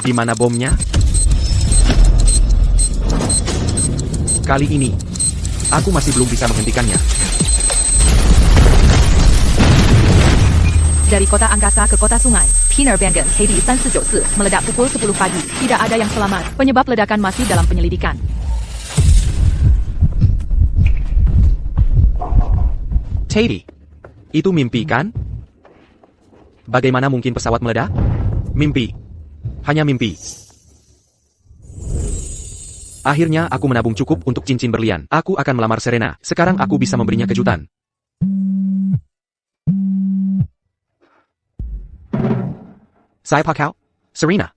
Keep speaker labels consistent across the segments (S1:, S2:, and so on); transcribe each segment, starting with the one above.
S1: Di mana bomnya? Kali ini, aku masih belum bisa menghentikannya.
S2: Dari kota angkasa ke kota sungai, Penerbangan KD-394 meledak pukul 10 pagi. Tidak ada yang selamat. Penyebab ledakan masih dalam penyelidikan.
S1: Teddy, itu mimpi kan? Bagaimana mungkin pesawat meledak? Mimpi. Hanya mimpi. Akhirnya aku menabung cukup untuk cincin berlian. Aku akan melamar Serena. Sekarang aku bisa memberinya kejutan. Siapa kau? Serena.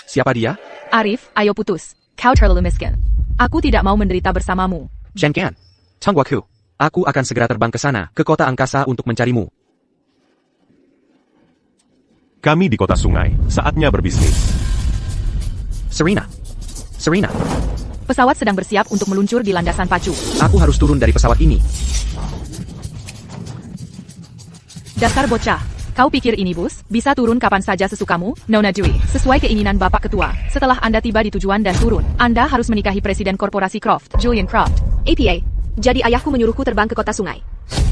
S1: Siapa dia?
S2: Arif, ayo putus. Kau terlalu miskin. Aku tidak mau menderita bersamamu.
S1: Jangan. Tunggu aku. Aku akan segera terbang ke sana, ke kota angkasa untuk mencarimu.
S3: Kami di kota sungai. Saatnya berbisnis.
S1: Serena. Serena.
S2: Pesawat sedang bersiap untuk meluncur di landasan pacu.
S1: Aku harus turun dari pesawat ini.
S2: Dasar bocah. Kau pikir ini bus? Bisa turun kapan saja sesukamu? Nona Dewey, sesuai keinginan Bapak Ketua. Setelah Anda tiba di tujuan dan turun, Anda harus menikahi Presiden Korporasi Croft, Julian Croft.
S4: APA, jadi ayahku menyuruhku terbang ke kota sungai.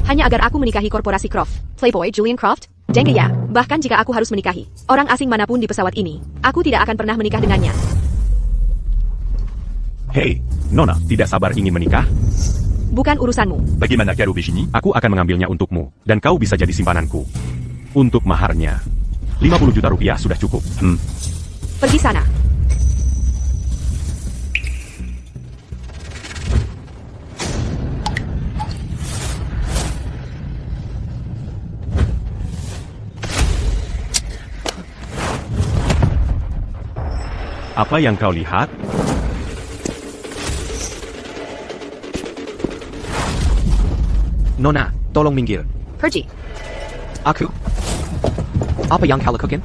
S4: Hanya agar aku menikahi Korporasi Croft. Playboy Julian Croft? Jengke ya, bahkan jika aku harus menikahi orang asing manapun di pesawat ini, aku tidak akan pernah menikah dengannya.
S3: Hei, Nona, tidak sabar ingin menikah?
S4: Bukan urusanmu.
S3: Bagaimana kau begini? Aku akan mengambilnya untukmu, dan kau bisa jadi simpananku. Untuk maharnya, 50 juta rupiah sudah cukup.
S4: Pergi sana.
S3: Apa yang kau lihat?
S1: Nona, tolong minggir.
S4: Pergi.
S1: Aku. Apa yang kau lakukan?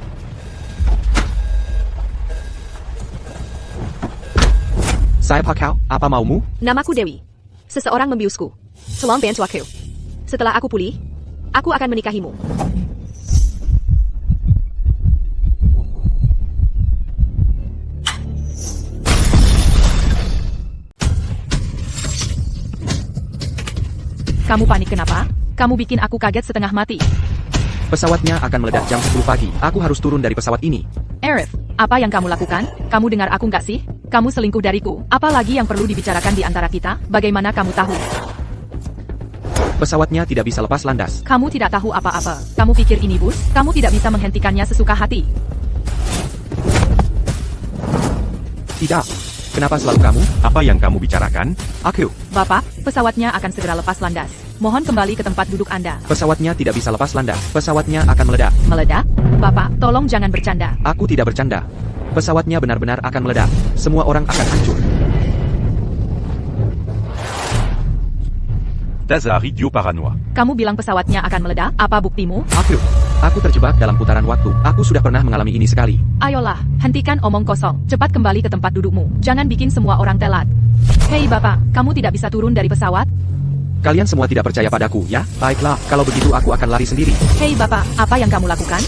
S1: Siapa kau? Apa maumu?
S4: Namaku Dewi. Seseorang membiusku. Tolong bantu aku. Setelah aku pulih, aku akan menikahimu.
S2: Kamu panik kenapa? Kamu bikin aku kaget setengah mati.
S1: Pesawatnya akan meledak jam 10 pagi. Aku harus turun dari pesawat ini.
S2: Arif, apa yang kamu lakukan? Kamu dengar aku nggak sih? Kamu selingkuh dariku. Apa lagi yang perlu dibicarakan di antara kita? Bagaimana kamu tahu?
S1: Pesawatnya tidak bisa lepas landas.
S2: Kamu tidak tahu apa-apa. Kamu pikir ini bus? Kamu tidak bisa menghentikannya sesuka hati.
S1: Tidak. Kenapa selalu kamu?
S3: Apa yang kamu bicarakan?
S1: Aku.
S2: Bapak, pesawatnya akan segera lepas landas. Mohon kembali ke tempat duduk Anda.
S1: Pesawatnya tidak bisa lepas landas. Pesawatnya akan meledak.
S2: Meledak? Bapak, tolong jangan bercanda.
S1: Aku tidak bercanda. Pesawatnya benar-benar akan meledak. Semua orang akan hancur.
S3: Dasar idiot paranoia.
S2: Kamu bilang pesawatnya akan meledak? Apa buktimu?
S1: Aku terjebak dalam putaran waktu. Aku sudah pernah mengalami ini sekali.
S2: Ayolah, hentikan omong kosong. Cepat kembali ke tempat dudukmu. Jangan bikin semua orang telat. Hei Bapak, kamu tidak bisa turun dari pesawat?
S1: Kalian semua tidak percaya padaku, ya? Baiklah, kalau begitu aku akan lari sendiri.
S2: Hei Bapak, apa yang kamu lakukan?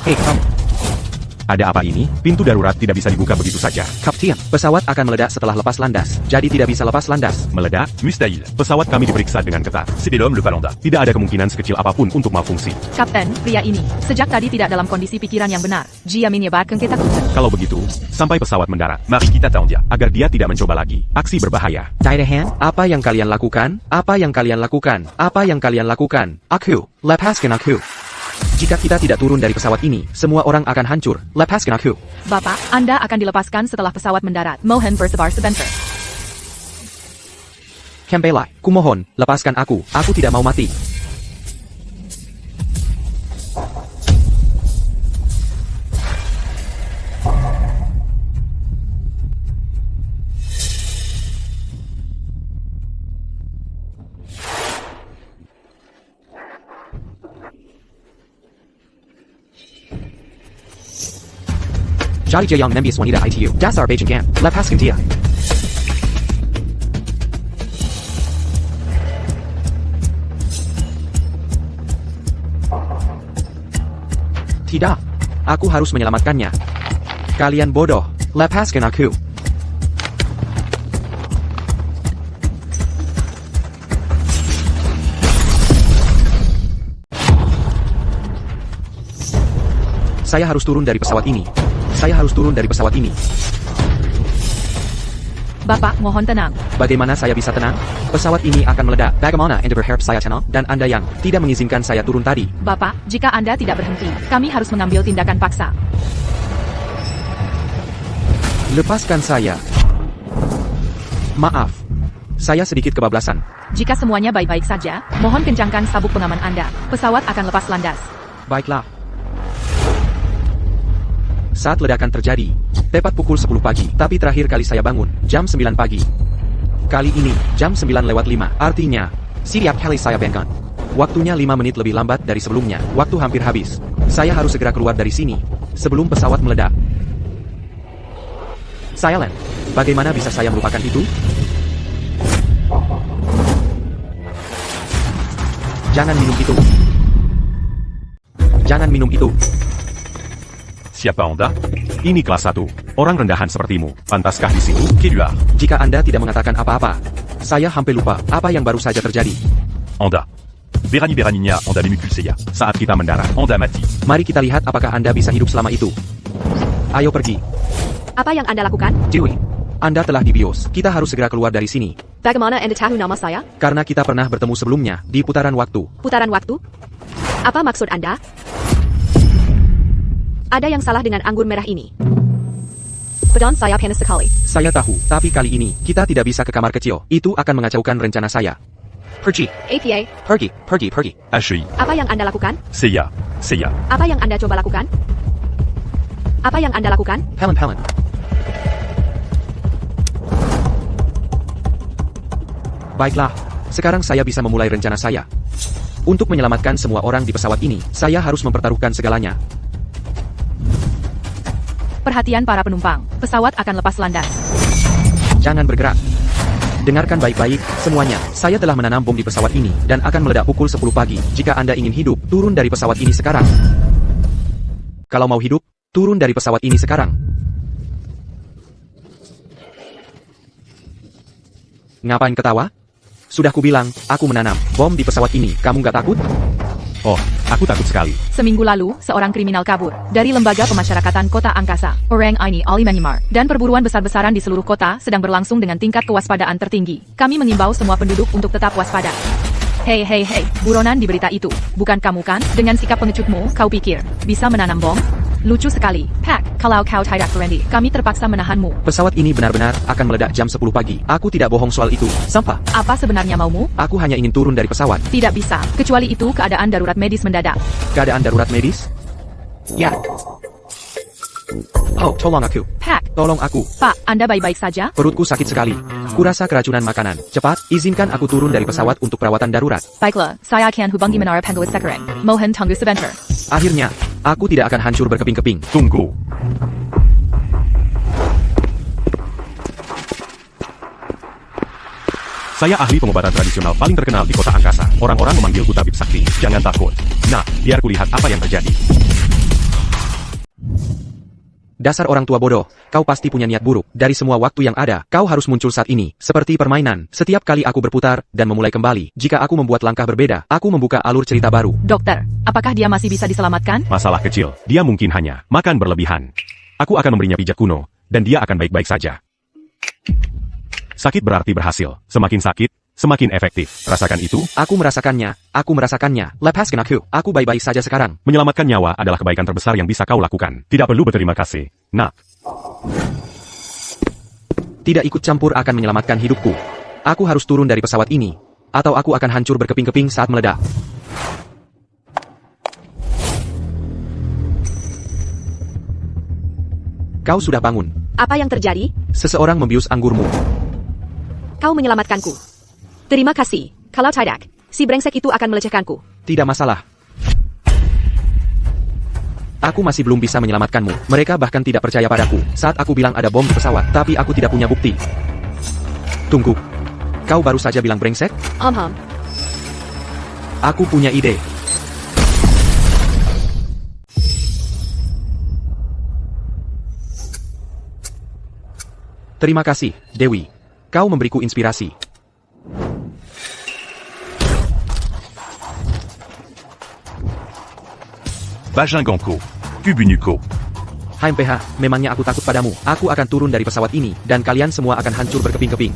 S1: Hei, kamu.
S3: Ada apa ini? Pintu darurat tidak bisa dibuka begitu saja.
S1: Kapten, pesawat akan meledak setelah lepas landas. Jadi tidak bisa lepas landas.
S3: Meledak? Mustahil. Pesawat kami diperiksa dengan ketat. C'est l'homme le palanda. Tidak ada kemungkinan sekecil apapun untuk malfungsi.
S2: Kapten, pria ini, sejak tadi tidak dalam kondisi pikiran yang benar. Dia menyebarkan ketakutan.
S3: Kalau begitu, sampai pesawat mendarat, mari kita tahu dia, agar dia tidak mencoba lagi. Aksi berbahaya.
S1: Taidehan, apa yang kalian lakukan? Apa yang kalian lakukan? Apa yang kalian lakukan? Aku, lepaskan aku. Jika kita tidak turun dari pesawat ini, semua orang akan hancur. Lepaskan aku.
S2: Bapak, Anda akan dilepaskan setelah pesawat mendarat. Mohon bersabar sebentar.
S1: Kembali, kumohon, lepaskan aku. Aku tidak mau mati. Jadi dia yang membius wanita itu. Dasar bajingan. Lepaskan dia. Tidak. Aku harus menyelamatkannya. Kalian bodoh. Lepaskan aku. Saya harus turun dari pesawat ini. Saya harus turun dari pesawat ini.
S2: Bapak, mohon tenang.
S1: Bagaimana saya bisa tenang? Pesawat ini akan meledak. Bagaimana Anda berharap saya tenang? Dan Anda yang tidak mengizinkan saya turun tadi.
S2: Bapak, jika Anda tidak berhenti, kami harus mengambil tindakan paksa.
S1: Lepaskan saya. Maaf. Saya sedikit kebablasan.
S2: Jika semuanya baik-baik saja, mohon kencangkan sabuk pengaman Anda. Pesawat akan lepas landas.
S1: Baiklah. Saat ledakan terjadi, tepat pukul 10 pagi, tapi terakhir kali saya bangun, jam 9 pagi. Kali ini, jam 9:05, artinya, setiap kali saya bangun. Waktunya 5 menit lebih lambat dari sebelumnya, waktu hampir habis. Saya harus segera keluar dari sini, sebelum pesawat meledak. Silent, bagaimana bisa saya melupakan itu? Jangan minum itu. Jangan minum itu.
S3: Siapa Anda? Ini kelas 1. Orang rendahan sepertimu. Pantaskah di situ, Kidua?
S1: Jika Anda tidak mengatakan apa-apa, saya hampir lupa apa yang baru saja terjadi.
S3: Anda. Berani-beraninya Anda memukul saya. Saat kita mendarat, Anda mati.
S1: Mari kita lihat apakah Anda bisa hidup selama itu. Ayo pergi.
S4: Apa yang Anda lakukan?
S1: Dewey, Anda telah dibius. Kita harus segera keluar dari sini.
S4: Bagaimana Anda tahu nama saya?
S1: Karena kita pernah bertemu sebelumnya, di putaran waktu.
S4: Putaran waktu? Apa maksud Anda? Ada yang salah dengan anggur merah ini. Bedan saya panas sekali.
S1: Saya tahu, tapi kali ini, kita tidak bisa ke kamar kecil. Itu akan mengacaukan rencana saya. Pergi.
S4: APA,
S1: Pergi.
S3: Ashley.
S4: apa yang Anda lakukan?
S3: Saya.
S4: Apa yang Anda coba lakukan? Apa yang Anda lakukan?
S1: Helen. Baiklah, sekarang saya bisa memulai rencana saya. Untuk menyelamatkan semua orang di pesawat ini, saya harus mempertaruhkan segalanya.
S2: Perhatian para penumpang, pesawat akan lepas landas.
S1: Jangan bergerak. Dengarkan baik-baik, semuanya. Saya telah menanam bom di pesawat ini, dan akan meledak pukul 10 pagi. Jika Anda ingin hidup, turun dari pesawat ini sekarang. Kalau mau hidup, turun dari pesawat ini sekarang. Ngapain ketawa? Sudah kubilang, aku menanam bom di pesawat ini. Kamu nggak takut?
S3: Oh, aku takut sekali.
S2: Seminggu lalu, seorang kriminal kabur dari Lembaga Pemasyarakatan Kota Angkasa. Orang ini Ali Manimar, dan perburuan besar-besaran di seluruh kota sedang berlangsung dengan tingkat kewaspadaan tertinggi. Kami mengimbau semua penduduk untuk tetap waspada. Hei, buronan di berita itu. Bukan kamu kan? Dengan sikap pengecutmu, kau pikir bisa menanam bom? Lucu sekali. Pak, kalau kau tidak berhenti, kami terpaksa menahanmu.
S1: Pesawat ini benar-benar akan meledak jam 10 pagi. Aku tidak bohong soal itu. Sampah.
S2: Apa sebenarnya maumu?
S1: Aku hanya ingin turun dari pesawat.
S2: Tidak bisa, kecuali itu keadaan darurat medis mendadak.
S1: Keadaan darurat medis? Ya. Oh, tolong aku.
S2: Pak,
S1: Tolong aku.
S2: Pak, Anda baik-baik saja?
S1: Perutku sakit sekali. Kurasa keracunan makanan. Cepat, izinkan aku turun dari pesawat untuk perawatan darurat.
S2: Baiklah, saya akan hubungi menara penguat sekarang. Mohon tunggu sebentar.
S1: Akhirnya, aku tidak akan hancur berkeping-keping.
S3: Tunggu. Saya ahli pengobatan tradisional paling terkenal di kota angkasa. Orang-orang memanggilku tabib sakti. Jangan takut. Nah, biar kulihat apa yang terjadi.
S1: Dasar orang tua bodoh, kau pasti punya niat buruk. Dari semua waktu yang ada, kau harus muncul saat ini. Seperti permainan, setiap kali aku berputar, dan memulai kembali. Jika aku membuat langkah berbeda, aku membuka alur cerita baru.
S2: Dokter, apakah dia masih bisa diselamatkan?
S3: Masalah kecil. Dia mungkin hanya makan berlebihan. Aku akan memberinya pijat kuno, dan dia akan baik-baik saja. Sakit berarti berhasil. Semakin sakit, semakin efektif. Rasakan itu?
S1: Aku merasakannya. Lepaskan aku. Aku baik-baik saja sekarang.
S3: Menyelamatkan nyawa adalah kebaikan terbesar yang bisa kau lakukan. Tidak perlu berterima kasih. Nah,
S1: Tidak ikut campur akan menyelamatkan hidupku. Aku harus turun dari pesawat ini. Atau aku akan hancur berkeping-keping saat meledak. Kau sudah bangun.
S4: Apa yang terjadi?
S1: Seseorang membius anggurmu.
S4: Kau menyelamatkanku. Terima kasih. Kalau tidak, si brengsek itu akan melecehkanku.
S1: Tidak masalah. Aku masih belum bisa menyelamatkanmu. Mereka bahkan tidak percaya padaku saat aku bilang ada bom di pesawat, tapi aku tidak punya bukti. Tunggu. Kau baru saja bilang brengsek? Aku punya ide. Terima kasih, Dewi. Kau memberiku inspirasi.
S3: Bajinganko. Kubunuko.
S1: HMPH, memangnya aku takut padamu. Aku akan turun dari pesawat ini, dan kalian semua akan hancur berkeping-keping.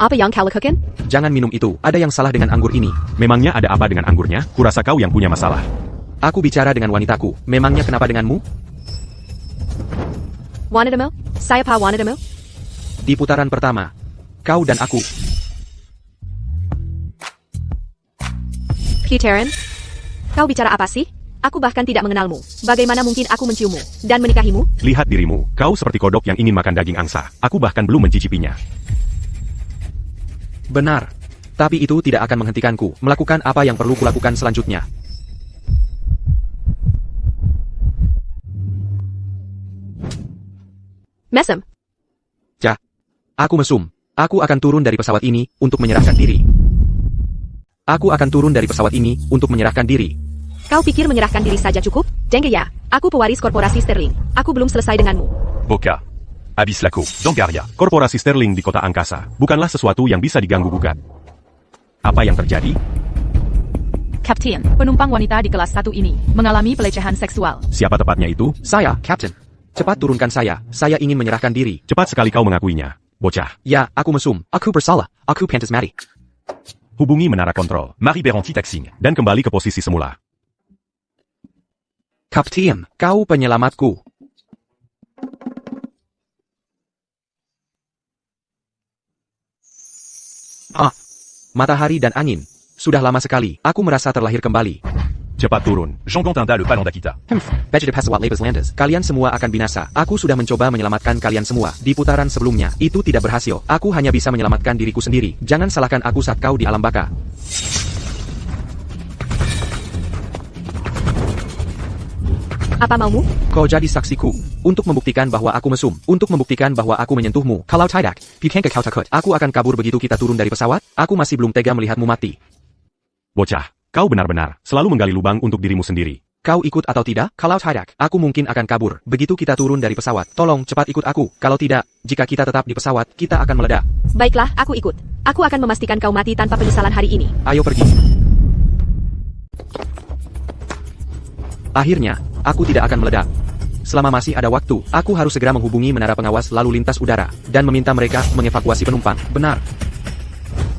S4: Apa yang kau lakukan?
S1: Jangan minum itu, ada yang salah dengan anggur ini.
S3: Memangnya ada apa dengan anggurnya? Kurasa kau yang punya masalah.
S1: Aku bicara dengan wanitaku, memangnya kenapa denganmu?
S4: Wanita mo? Saya pa wanita mo?
S1: Di putaran pertama, kau dan aku.
S4: Peteran? Kau bicara apa sih? Aku bahkan tidak mengenalmu. Bagaimana mungkin aku menciummu dan menikahimu?
S3: Lihat dirimu, kau seperti kodok yang ingin makan daging angsa. Aku bahkan belum mencicipinya.
S1: Benar. Tapi itu tidak akan menghentikanku melakukan apa yang perlu kulakukan selanjutnya.
S4: Mesem.
S1: Aku mesum. Aku akan turun dari pesawat ini untuk menyerahkan diri. Aku akan turun dari pesawat ini untuk menyerahkan diri.
S4: Kau pikir menyerahkan diri saja cukup? Jengge ya. Aku pewaris korporasi Sterling. Aku belum selesai denganmu.
S3: Boka. Abislako. Dongaria. Korporasi Sterling di kota angkasa. Bukanlah sesuatu yang bisa diganggu-gugat. Apa yang terjadi?
S2: Kapten, penumpang wanita di kelas 1 ini mengalami pelecehan seksual.
S3: Siapa tepatnya itu?
S1: Saya, Captain. Cepat turunkan saya. Saya ingin menyerahkan diri.
S3: Cepat sekali kau mengakuinya. Bocah.
S1: Ya, aku mesum. Aku bersalah. Aku pantas mati.
S3: Hubungi menara kontrol. Marie Beranti Taxing. Dan kembali ke posisi semula.
S1: Kapten, kau penyelamatku. Matahari dan angin. Sudah lama sekali, aku merasa terlahir kembali.
S3: Cepat turun. Jean Continda le Palandakita.
S1: Vegeta Pesawat Labas Landas. Kalian semua akan binasa. Aku sudah mencoba menyelamatkan kalian semua. Di putaran sebelumnya, itu tidak berhasil. Aku hanya bisa menyelamatkan diriku sendiri. Jangan salahkan aku saat kau di alam baka.
S4: Apa maumu?
S1: Kau jadi saksiku. Untuk membuktikan bahwa aku mesum. Untuk membuktikan bahwa aku menyentuhmu. Kalau tidak, pikirkan kau takut. Aku akan kabur begitu kita turun dari pesawat. Aku masih belum tega melihatmu mati.
S3: Bocah. Kau benar-benar selalu menggali lubang untuk dirimu sendiri.
S1: Kau ikut atau tidak? Kalau tidak, aku mungkin akan kabur. Begitu kita turun dari pesawat. Tolong, cepat ikut aku. Kalau tidak, jika kita tetap di pesawat, kita akan meledak.
S4: Baiklah, aku ikut. Aku akan memastikan kau mati tanpa penyesalan hari ini.
S1: Ayo pergi. Akhirnya, aku tidak akan meledak. Selama masih ada waktu, aku harus segera menghubungi menara pengawas lalu lintas udara, dan meminta mereka mengevakuasi penumpang. Benar.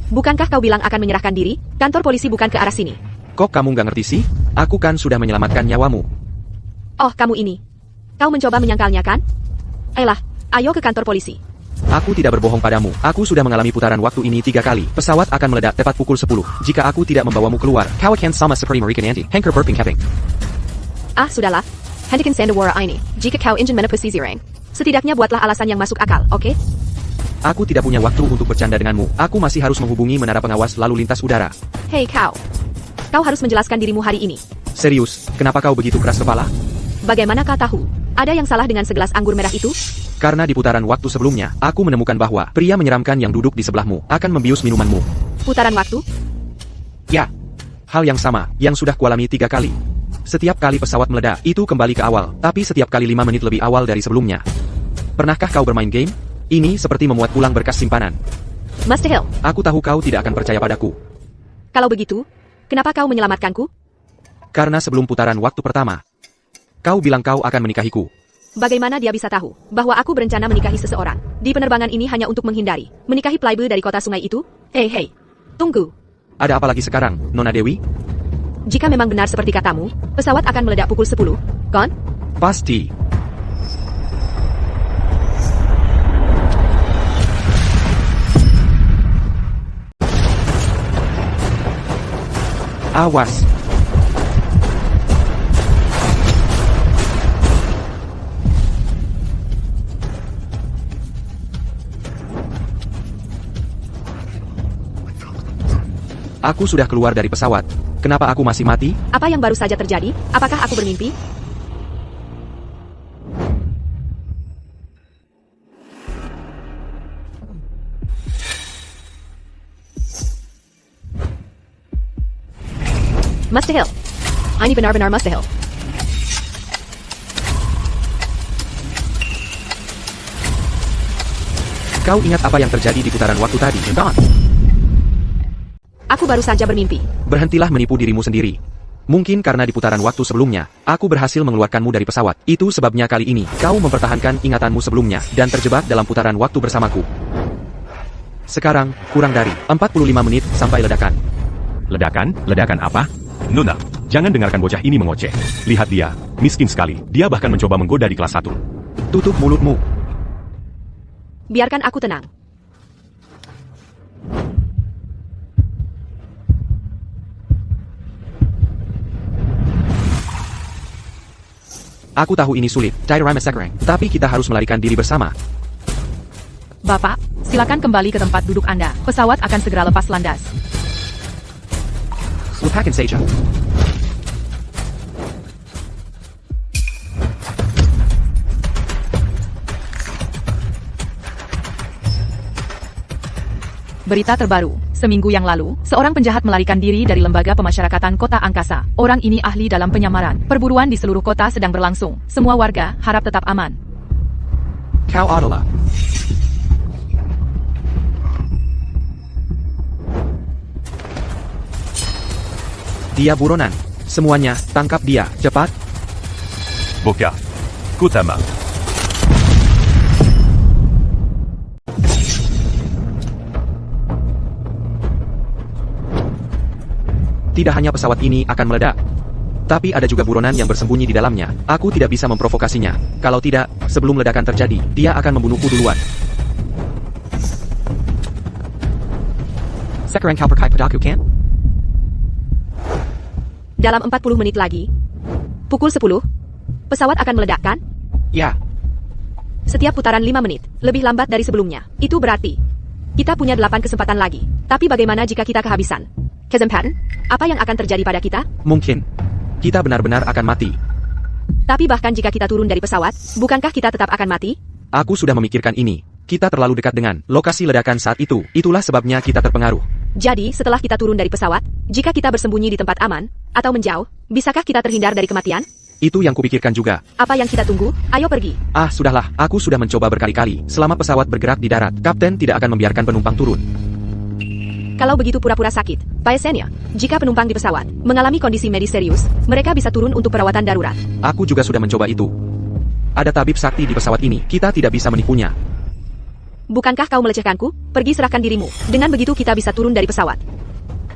S4: Bukankah kau bilang akan menyerahkan diri? Kantor polisi bukan ke arah sini.
S1: Kok kamu nggak ngerti sih? Aku kan sudah menyelamatkan nyawamu.
S4: Oh, kamu ini. Kau mencoba menyangkalnya kan? Ayolah, ayo ke kantor polisi.
S1: Aku tidak berbohong padamu. Aku sudah mengalami putaran waktu ini 3 kali. Pesawat akan meledak tepat pukul 10. Jika aku tidak membawamu keluar, kau akan sama seperti Marikan Anti. Hanker burping having.
S4: Sudahlah. Hentikan sandawara ini. Jika kau ingin menepasi zirang, setidaknya buatlah alasan yang masuk akal, oke?
S1: Aku tidak punya waktu untuk bercanda denganmu. Aku masih harus menghubungi menara pengawas lalu lintas udara.
S4: Hei kau. Kau harus menjelaskan dirimu hari ini.
S1: Serius, kenapa kau begitu keras kepala?
S4: Bagaimana kau tahu? Ada yang salah dengan segelas anggur merah itu?
S1: Karena di putaran waktu sebelumnya, aku menemukan bahwa pria menyeramkan yang duduk di sebelahmu akan membius minumanmu.
S4: Putaran waktu?
S1: Ya, hal yang sama, yang sudah kualami 3 kali. Setiap kali pesawat meledak, itu kembali ke awal, tapi setiap kali 5 menit lebih awal dari sebelumnya. Pernahkah kau bermain game? Ini seperti memuat ulang berkas simpanan.
S4: Mustahil.
S1: Aku tahu kau tidak akan percaya padaku.
S4: Kalau begitu, kenapa kau menyelamatkanku?
S1: Karena sebelum putaran waktu pertama, kau bilang kau akan menikahiku.
S4: Bagaimana dia bisa tahu bahwa aku berencana menikahi seseorang? Di penerbangan ini hanya untuk menghindari menikahi playboy dari kota sungai itu? Hei, tunggu.
S1: Ada apa lagi sekarang, Nona Dewi?
S4: Jika memang benar seperti katamu, pesawat akan meledak pukul 10, kan?
S1: Pasti. Awas. Aku sudah keluar dari pesawat. Kenapa aku masih mati?
S4: Apa yang baru saja terjadi? Apakah aku bermimpi? Mustahil. Ini benar-benar mustahil.
S1: Kau ingat apa yang terjadi di putaran waktu tadi, Don?
S4: Aku baru saja bermimpi.
S1: Berhentilah menipu dirimu sendiri. Mungkin karena di putaran waktu sebelumnya, aku berhasil mengeluarkanmu dari pesawat. Itu sebabnya kali ini, kau mempertahankan ingatanmu sebelumnya, dan terjebak dalam putaran waktu bersamaku. Sekarang, kurang dari 45 menit sampai ledakan.
S3: Ledakan? Ledakan apa? Nona, jangan dengarkan bocah ini mengoceh. Lihat dia, miskin sekali. Dia bahkan mencoba menggoda di kelas 1.
S1: Tutup mulutmu.
S4: Biarkan aku tenang.
S1: Aku tahu ini sulit, Diorama Sekarang, tapi kita harus melarikan diri bersama.
S2: Bapak, silakan kembali ke tempat duduk Anda. Pesawat akan segera lepas landas.
S1: Lupakan saja.
S2: Berita terbaru, seminggu yang lalu, seorang penjahat melarikan diri dari Lembaga Pemasyarakatan Kota Angkasa. Orang ini ahli dalam penyamaran. Perburuan di seluruh kota sedang berlangsung. Semua warga harap tetap aman.
S1: Kau adalah. Dia buronan. Semuanya, tangkap dia, cepat.
S3: Boka, Kutama.
S1: Tidak hanya pesawat ini akan meledak, tapi ada juga buronan yang bersembunyi di dalamnya. Aku tidak bisa memprovokasinya. Kalau tidak, sebelum ledakan terjadi, dia akan membunuhku duluan. Sekarang kau percaya padaku, kan?
S4: Dalam 40 menit lagi, pukul 10, pesawat akan meledak, kan?
S1: Ya,
S4: Setiap putaran 5 menit, lebih lambat dari sebelumnya. Itu berarti, kita punya 8 kesempatan lagi. Tapi bagaimana jika kita kehabisan kesempatan? Apa yang akan terjadi pada kita?
S1: mungkin. Kita benar-benar akan mati.
S4: Tapi bahkan jika kita turun dari pesawat, bukankah kita tetap akan mati?
S1: Aku sudah memikirkan ini. Kita terlalu dekat dengan lokasi ledakan saat itu. Itulah sebabnya kita terpengaruh.
S4: Jadi, setelah kita turun dari pesawat, jika kita bersembunyi di tempat aman, atau menjauh, bisakah kita terhindar dari kematian?
S1: Itu yang kupikirkan juga.
S4: Apa yang kita tunggu? Ayo pergi.
S1: Ah, sudahlah. Aku sudah mencoba berkali-kali. Selama pesawat bergerak di darat, kapten tidak akan membiarkan penumpang turun.
S4: Kalau begitu pura-pura sakit, Paesenya, jika penumpang di pesawat mengalami kondisi medis serius, mereka bisa turun untuk perawatan darurat.
S1: Aku juga sudah mencoba itu. Ada tabib sakti di pesawat ini. Kita tidak bisa menipunya.
S4: Bukankah kau melecehkanku? Pergi serahkan dirimu. Dengan begitu kita bisa turun dari pesawat.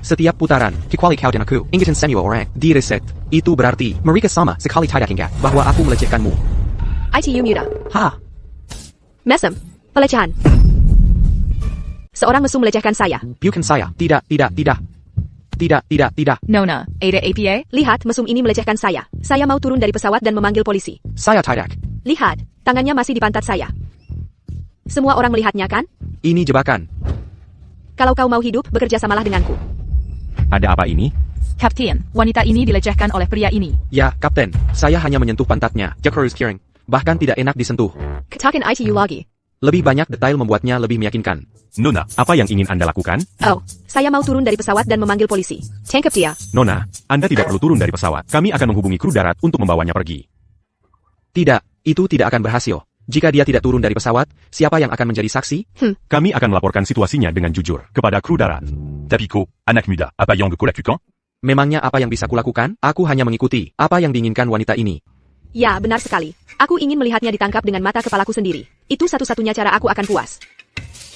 S1: Setiap putaran, kecuali kau dan aku, ingatan semua orang, di reset. Itu berarti, mereka sama sekali tidak ingat bahwa aku melecehkanmu.
S4: ITU Muda.
S1: Ha!
S4: Mesem. Pelecehan. Seorang mesum melecehkan saya.
S1: Bukan saya. Tidak.
S2: Nona, Ada APA?
S4: Lihat, mesum ini melecehkan saya. Saya mau turun dari pesawat dan memanggil polisi.
S1: Saya tidak.
S4: Lihat, tangannya masih di pantat saya. Semua orang melihatnya, kan?
S1: Ini jebakan.
S4: Kalau kau mau hidup, bekerja samalah denganku.
S3: Ada apa ini?
S2: Kapten, wanita ini dilecehkan oleh pria ini.
S1: Ya, kapten. Saya hanya menyentuh pantatnya. Jakarus Kiring. Bahkan tidak enak disentuh.
S4: Katakan ITU lagi.
S1: Lebih banyak detail membuatnya lebih meyakinkan.
S3: Nona, apa yang ingin Anda lakukan?
S4: Oh, saya mau turun dari pesawat dan memanggil polisi. Tangkap dia.
S3: Nona, Anda tidak perlu turun dari pesawat. Kami akan menghubungi kru darat untuk membawanya pergi.
S1: Tidak, itu tidak akan berhasil. Jika dia tidak turun dari pesawat, siapa yang akan menjadi saksi?
S3: Kami akan melaporkan situasinya dengan jujur kepada kru darat.
S5: Tapiko, anak muda, apa yang kulakukan?
S1: Memangnya apa yang bisa kulakukan? Aku hanya mengikuti apa yang diinginkan wanita ini.
S4: Ya, benar sekali. Aku ingin melihatnya ditangkap dengan mata kepalaku sendiri. Itu satu-satunya cara aku akan puas.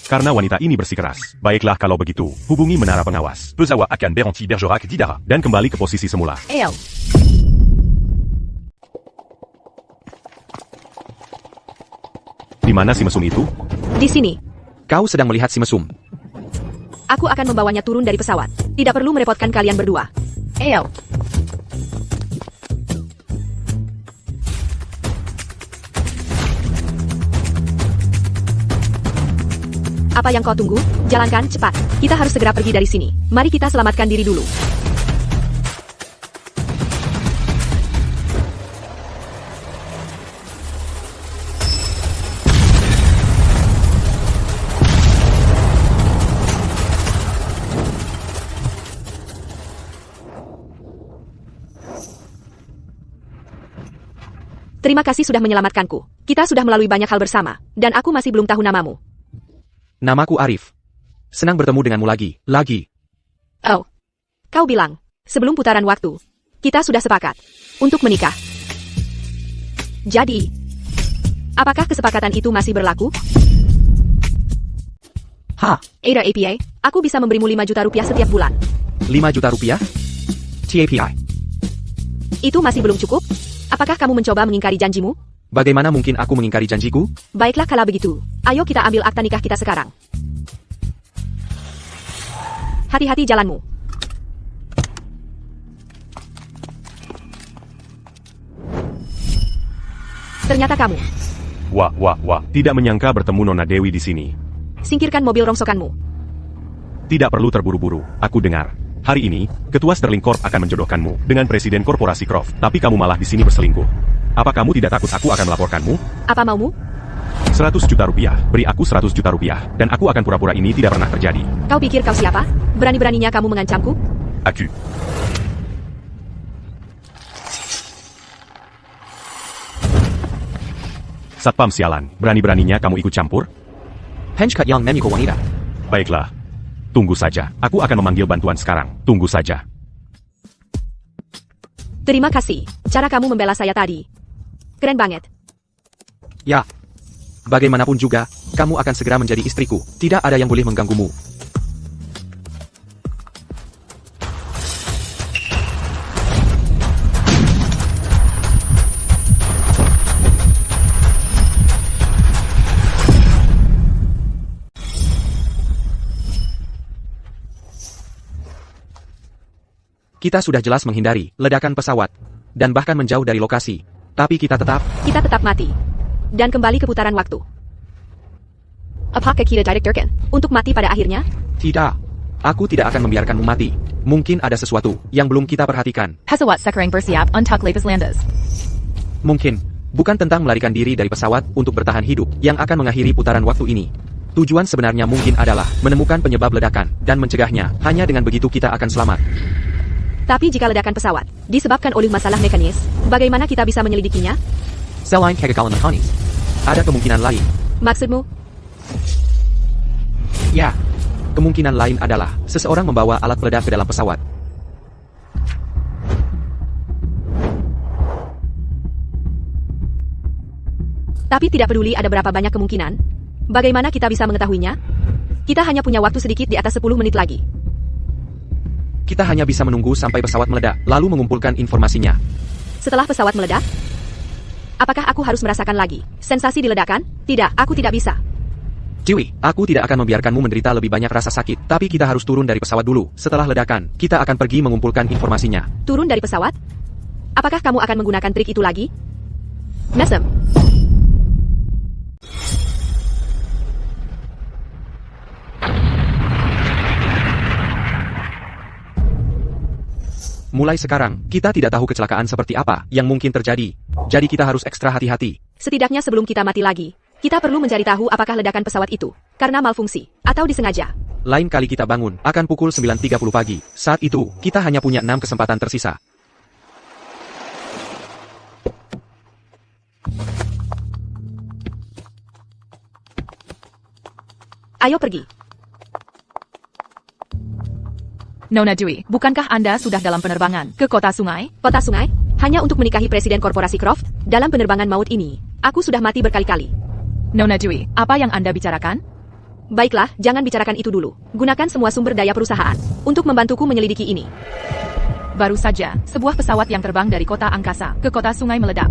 S3: Karena wanita ini bersikeras. Baiklah kalau begitu, hubungi menara pengawas.
S5: Pesawa akan berhenti bergerak di darat.
S3: Dan kembali ke posisi semula.
S2: El.
S3: Di mana si mesum itu?
S4: Di sini,
S1: Kau sedang melihat si mesum.
S4: aku akan membawanya turun dari pesawat. Tidak perlu merepotkan kalian berdua.
S2: El.
S4: Apa yang kau tunggu? Jalankan, cepat. Kita harus segera pergi dari sini. Mari kita selamatkan diri dulu. Terima kasih sudah menyelamatkanku. Kita sudah melalui banyak hal bersama, dan aku masih belum tahu namamu.
S1: Namaku Arif. Senang bertemu denganmu lagi.
S4: Oh. Kau bilang, sebelum putaran waktu, kita sudah sepakat untuk menikah. Jadi, apakah kesepakatan itu masih berlaku?
S1: Ha,
S4: Ada APA, aku bisa memberimu 5 juta rupiah setiap bulan.
S1: 5 juta rupiah? TAPI.
S4: Itu masih belum cukup? Apakah kamu mencoba mengingkari janjimu?
S1: Bagaimana mungkin aku mengingkari janjiku?
S4: Baiklah kalau begitu, ayo kita ambil akta nikah kita sekarang. Hati-hati jalanmu. Ternyata kamu.
S5: Wah.
S3: Tidak menyangka bertemu Nona Dewi di sini.
S4: Singkirkan mobil rongsokanmu.
S3: Tidak perlu terburu-buru, aku dengar. Hari ini, Ketua Sterling Corp akan menjodohkanmu dengan Presiden Korporasi Croft, tapi kamu malah di sini berselingkuh. Apa kamu tidak takut aku akan melaporkanmu?
S4: Apa maumu?
S3: 100 juta rupiah, beri aku 100 juta rupiah, dan aku akan pura-pura ini tidak pernah terjadi.
S4: Kau pikir kau siapa? Berani-beraninya kamu mengancamku?
S5: Accu.
S3: Satpam sialan, berani-beraninya kamu ikut campur?
S1: Henchkat yang memiko wanita.
S3: Baiklah. Tunggu saja, aku akan memanggil bantuan sekarang. Tunggu saja.
S4: Terima kasih, cara kamu membela saya tadi. Keren banget.
S1: Ya. Bagaimanapun juga, kamu akan segera menjadi istriku. Tidak ada yang boleh mengganggumu. Kita sudah jelas menghindari ledakan pesawat dan bahkan menjauh dari lokasi. Tapi kita tetap
S4: mati. Dan kembali ke putaran waktu. Apakah kita didaktirkan untuk mati pada akhirnya?
S1: tidak. Aku tidak akan membiarkanmu mati. Mungkin ada sesuatu yang belum kita perhatikan.
S2: Pesawat sekarang bersiap untuk lepas landas.
S1: Mungkin bukan tentang melarikan diri dari pesawat untuk bertahan hidup yang akan mengakhiri putaran waktu ini. Tujuan sebenarnya mungkin adalah menemukan penyebab ledakan dan mencegahnya. Hanya dengan begitu kita akan selamat.
S4: Tapi jika ledakan pesawat disebabkan oleh masalah mekanis, bagaimana kita bisa menyelidikinya?
S1: Selain kegagalan mekanis, ada kemungkinan lain.
S4: Maksudmu?
S1: Ya, kemungkinan lain adalah seseorang membawa alat peledak ke dalam pesawat.
S4: Tapi tidak peduli ada berapa banyak kemungkinan. Bagaimana kita bisa mengetahuinya? Kita hanya punya waktu sedikit di atas 10 menit lagi.
S1: Kita hanya bisa menunggu sampai pesawat meledak, lalu mengumpulkan informasinya.
S4: Setelah pesawat meledak, apakah aku harus merasakan lagi sensasi di ledakan? Tidak, aku tidak bisa.
S1: Jiwi, aku tidak akan membiarkanmu menderita lebih banyak rasa sakit, tapi kita harus turun dari pesawat dulu. Setelah ledakan, kita akan pergi mengumpulkan informasinya.
S4: Turun dari pesawat? Apakah kamu akan menggunakan trik itu lagi? Nasem.
S1: Mulai sekarang, kita tidak tahu kecelakaan seperti apa yang mungkin terjadi. Jadi kita harus ekstra hati-hati.
S4: Setidaknya sebelum kita mati lagi, kita perlu mencari tahu apakah ledakan pesawat itu karena malfungsi atau disengaja.
S1: Lain kali kita bangun, akan pukul 9.30 pagi. Saat itu, kita hanya punya 6 kesempatan tersisa.
S4: Ayo pergi.
S2: Nona Dewey, bukankah Anda sudah dalam penerbangan ke kota sungai?
S4: Kota sungai? Hanya untuk menikahi Presiden Korporasi Croft? Dalam penerbangan maut ini, aku sudah mati berkali-kali.
S2: Nona Dewey, apa yang Anda bicarakan?
S4: Baiklah, jangan bicarakan itu dulu. Gunakan semua sumber daya perusahaan untuk membantuku menyelidiki ini.
S2: Baru saja, sebuah pesawat yang terbang dari kota angkasa ke kota sungai meledak.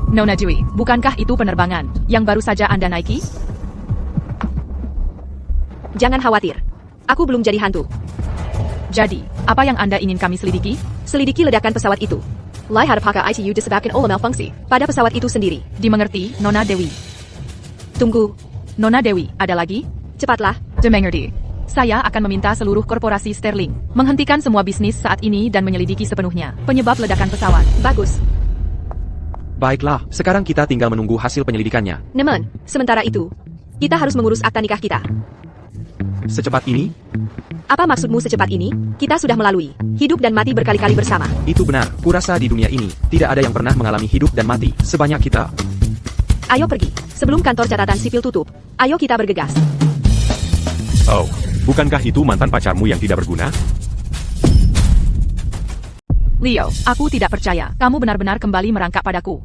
S2: Nona Dewey, bukankah itu penerbangan yang baru saja Anda naiki?
S4: Jangan khawatir. Aku belum jadi hantu.
S2: Jadi, apa yang Anda ingin kami selidiki?
S4: Selidiki ledakan pesawat itu. Lihat apakah ITU disebabkan oleh malfungsi pada pesawat itu sendiri.
S2: Dimengerti, Nona Dewi.
S4: Tunggu.
S2: Nona Dewi, ada lagi?
S4: Cepatlah.
S2: Dimengerti. Saya akan meminta seluruh korporasi Sterling menghentikan semua bisnis saat ini dan menyelidiki sepenuhnya penyebab ledakan pesawat.
S4: Bagus.
S1: Baiklah, sekarang kita tinggal menunggu hasil penyelidikannya.
S4: Namun, sementara itu, kita harus mengurus akta nikah kita.
S1: Secepat ini?
S4: Apa maksudmu secepat ini? Kita sudah melalui hidup dan mati berkali-kali bersama.
S1: Itu benar, kurasa di dunia ini tidak ada yang pernah mengalami hidup dan mati sebanyak kita.
S4: Ayo pergi, sebelum kantor catatan sipil tutup. Ayo kita bergegas.
S3: Oh, bukankah itu mantan pacarmu yang tidak berguna?
S2: Leo, aku tidak percaya. Kamu benar-benar kembali merangkak padaku.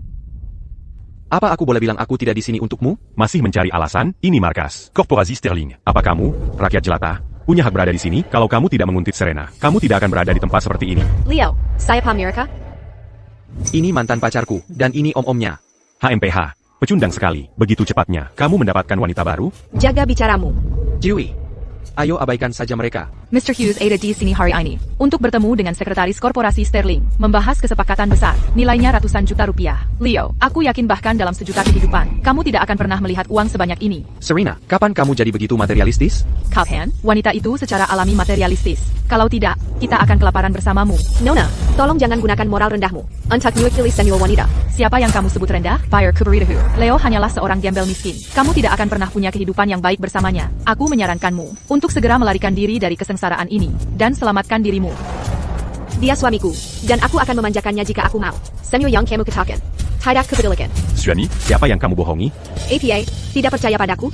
S1: Apa aku boleh bilang aku tidak di sini untukmu?
S3: Masih mencari alasan? Ini markas
S5: Korporasi Sterling.
S3: Apa kamu, rakyat jelata, punya hak berada di sini? Kalau kamu tidak menguntit Serena, kamu tidak akan berada di tempat seperti ini.
S4: Leo, saya Pamirka.
S1: Ini mantan pacarku, dan ini om-omnya.
S3: HMPH, pecundang sekali. Begitu cepatnya, kamu mendapatkan wanita baru?
S4: Jaga bicaramu.
S1: Jiwi, ayo abaikan saja mereka.
S2: Mr. Hughes ada di sini hari ini untuk bertemu dengan sekretaris korporasi Sterling, membahas kesepakatan besar, nilainya ratusan juta rupiah. Leo, aku yakin bahkan dalam sejuta kehidupan, kamu tidak akan pernah melihat uang sebanyak ini.
S1: Serena, kapan kamu jadi begitu materialistis?
S2: Kapten, wanita itu secara alami materialistis. Kalau tidak, kita akan kelaparan bersamamu.
S4: Nona, tolong jangan gunakan moral rendahmu. Untuk mewakili senior wanita.
S2: Siapa yang kamu sebut rendah? Fire Kuberidahu. Leo hanyalah seorang gembel miskin. Kamu tidak akan pernah punya kehidupan yang baik bersamanya. Aku menyarankanmu untuk segera melarikan diri dari kesengsaraan ini dan selamatkan dirimu.
S4: Dia suamiku, dan aku akan memanjakannya jika aku mau. Senior yang kamu katakan. Tidak kepedulikan.
S3: Suami, siapa yang kamu bohongi?
S4: APA, tidak percaya padaku?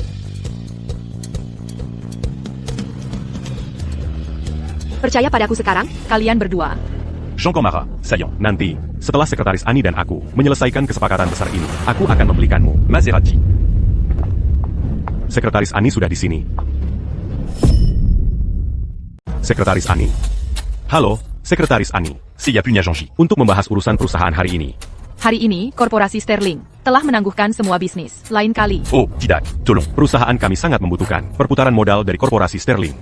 S4: Percaya padaku sekarang?
S2: Kalian berdua.
S5: Shankamara, Sayan.
S3: Nanti, setelah sekretaris Ani dan aku menyelesaikan kesepakatan besar ini, aku akan membelikanmu.
S5: Maserati.
S3: Sekretaris Ani sudah di sini. Sekretaris Ani. Halo, Sekretaris Ani.
S5: S'il y a plus J.
S3: Untuk membahas urusan perusahaan hari ini.
S2: Hari ini, korporasi Sterling telah menangguhkan semua bisnis. Lain kali.
S5: Oh, Tidak, tolong.
S3: Perusahaan kami sangat membutuhkan perputaran modal dari korporasi Sterling.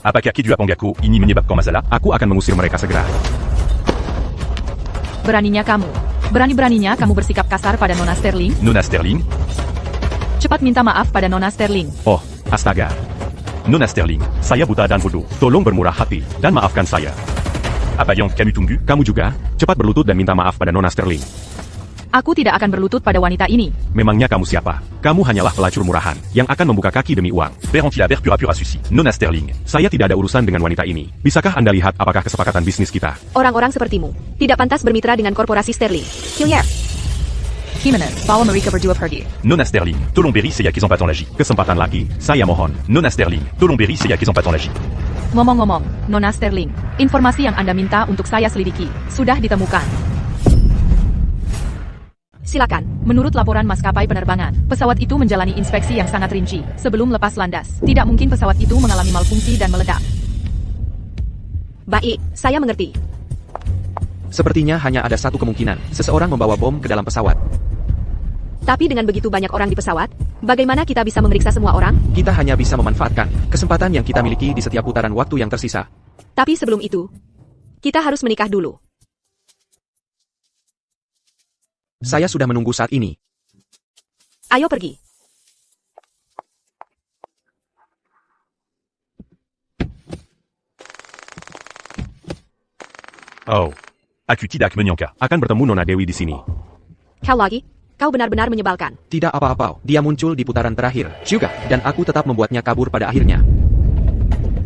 S5: Apakah Kidu Apangako ini menyebabkan masalah?
S3: Aku akan mengusir mereka segera.
S2: Beraninya kamu. Berani-beraninya kamu bersikap kasar pada Nona Sterling.
S5: Nona Sterling.
S2: Cepat minta maaf pada Nona Sterling.
S3: Oh, astaga.
S5: Nona Sterling.
S3: Saya buta dan bodoh. Tolong bermurah hati dan maafkan saya.
S5: Apa yang kamu tunggu?
S3: Kamu juga, cepat berlutut dan minta maaf pada Nona Sterling.
S2: Aku tidak akan berlutut pada wanita ini.
S3: Memangnya kamu siapa? Kamu hanyalah pelacur murahan yang akan membuka kaki demi uang.
S5: Perantila pura-pura suci. Nona Sterling.
S3: Saya tidak ada urusan dengan wanita ini. Bisakah Anda lihat apakah kesepakatan bisnis kita?
S4: Orang-orang sepertimu tidak pantas bermitra dengan korporasi Sterling. Hillier.
S2: Jimenez, bawa mereka berdua pergi.
S5: Nona Sterling. Tolong beri saya kesempatan lagi.
S3: Kesempatan lagi, saya mohon.
S5: Nona Sterling. Tolong beri saya kesempatan lagi.
S2: Ngomong-ngomong, Nona Sterling, informasi yang Anda minta untuk saya selidiki sudah ditemukan.
S4: Silakan.
S2: Menurut laporan maskapai penerbangan, pesawat itu menjalani inspeksi yang sangat rinci sebelum lepas landas. Tidak mungkin pesawat itu mengalami malfungsi dan meledak.
S4: Baik, saya mengerti.
S1: Sepertinya hanya ada satu kemungkinan, seseorang membawa bom ke dalam pesawat.
S4: Tapi dengan begitu banyak orang di pesawat, bagaimana kita bisa memeriksa semua orang?
S1: Kita hanya bisa memanfaatkan kesempatan yang kita miliki di setiap putaran waktu yang tersisa.
S4: Tapi sebelum itu, kita harus menikah dulu.
S1: Saya sudah menunggu saat ini.
S4: Ayo pergi.
S5: Oh. Aku tidak menyangka.
S3: Akan bertemu Nona Dewi di sini.
S4: Kau lagi? Kau benar-benar menyebalkan.
S1: Tidak apa-apa, dia muncul di putaran terakhir juga, dan aku tetap membuatnya kabur pada akhirnya.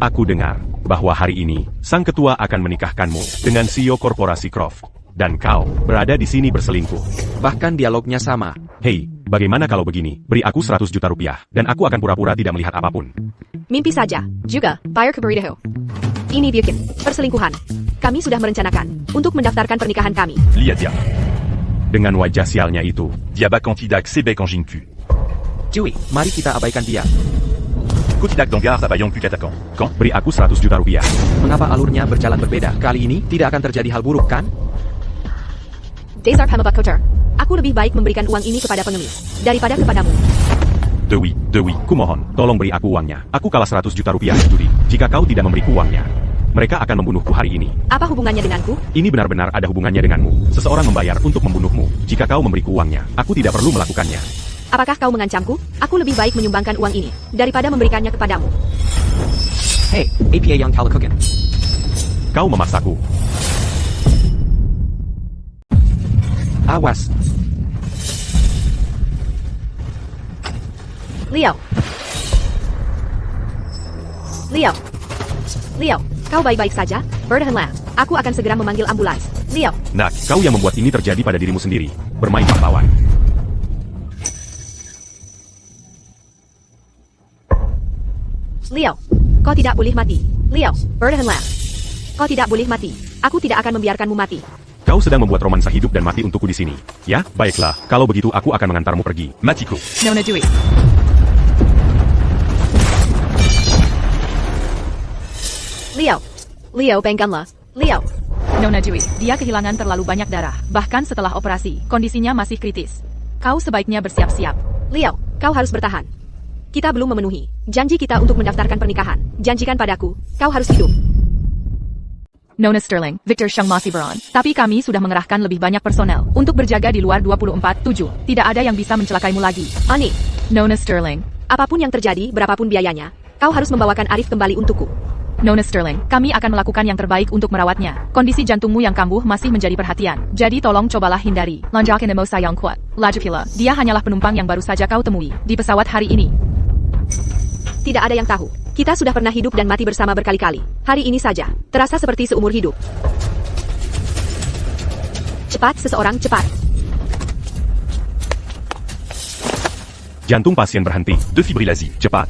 S3: Aku dengar bahwa hari ini, sang ketua akan menikahkanmu dengan CEO korporasi Croft. Dan kau berada di sini berselingkuh.
S1: Bahkan dialognya sama.
S3: Hei, bagaimana kalau begini? Beri aku 100 juta rupiah, dan aku akan pura-pura tidak melihat apapun.
S4: Mimpi saja. Juga, Fire Kuberidahu. Ini bikin perselingkuhan. Kami sudah merencanakan untuk mendaftarkan pernikahan kami.
S5: Lihat dia.
S3: Dengan wajah sialnya itu,
S5: Dia bakal tidak sebek anjingku.
S1: Jiwi, mari kita abaikan dia.
S5: Ku tidak dengar apa yang kukatakan. Kan?
S3: beri aku 100 juta rupiah.
S1: Mengapa alurnya berjalan berbeda? Kali ini tidak akan terjadi hal buruk, kan?
S4: Desar Pamabak Koter. Aku lebih baik memberikan uang ini kepada pengemis daripada kepadamu.
S3: Dewi, kumohon, tolong beri aku uangnya. Aku kalah 100 juta rupiah di judi. Jika kau tidak memberiku uangnya, mereka akan membunuhku hari ini.
S4: Apa hubungannya denganku?
S3: Ini benar-benar ada hubungannya denganmu. Seseorang membayar untuk membunuhmu. Jika kau memberiku uangnya, aku tidak perlu melakukannya.
S4: Apakah kau mengancamku? Aku lebih baik menyumbangkan uang ini daripada memberikannya kepadamu.
S1: Hey, APA yang Cookin.
S3: Kau memaksaku.
S1: Awas.
S4: Leo. Kau baik-baik saja? Bertahanlah. Aku akan segera memanggil ambulans. Leo.
S3: Nak, kau yang membuat ini terjadi pada dirimu sendiri. Bermain pahlawan.
S4: Leo, kau tidak boleh mati. Leo, bertahanlah. Kau tidak boleh mati. Aku tidak akan membiarkanmu mati.
S3: Kau sedang membuat romansa hidup dan mati untukku di sini. Ya, baiklah. Kalau begitu aku akan mengantarmu pergi.
S5: Matiko.
S2: Nona Dewey.
S4: Leo, bangganlah. Leo.
S2: Nona Dewey, dia kehilangan terlalu banyak darah. Bahkan setelah operasi, kondisinya masih kritis. Kau sebaiknya bersiap-siap.
S4: Leo, kau harus bertahan. Kita belum memenuhi janji kita untuk mendaftarkan pernikahan. Janjikan padaku, kau harus hidup.
S2: Nona Sterling, Victor Sheng masih beron. Tapi kami sudah mengerahkan lebih banyak personel untuk berjaga di luar 24/7. Tidak ada yang bisa mencelakaimu lagi.
S4: Ani,
S2: Nona Sterling.
S4: apapun yang terjadi, berapapun biayanya, kau harus membawakan Arif kembali untukku.
S2: Nona Sterling, kami akan melakukan yang terbaik untuk merawatnya. Kondisi jantungmu yang kambuh masih menjadi perhatian. Jadi tolong cobalah hindari. Lonjakan emosi yang kuat. Laju pula, dia hanyalah penumpang yang baru saja kau temui di pesawat hari ini.
S4: Tidak ada yang tahu. Kita sudah pernah hidup dan mati bersama berkali-kali. Hari ini saja, terasa seperti seumur hidup. Cepat, seseorang, cepat.
S3: Jantung pasien berhenti.
S5: Defibrilasi.
S3: Cepat.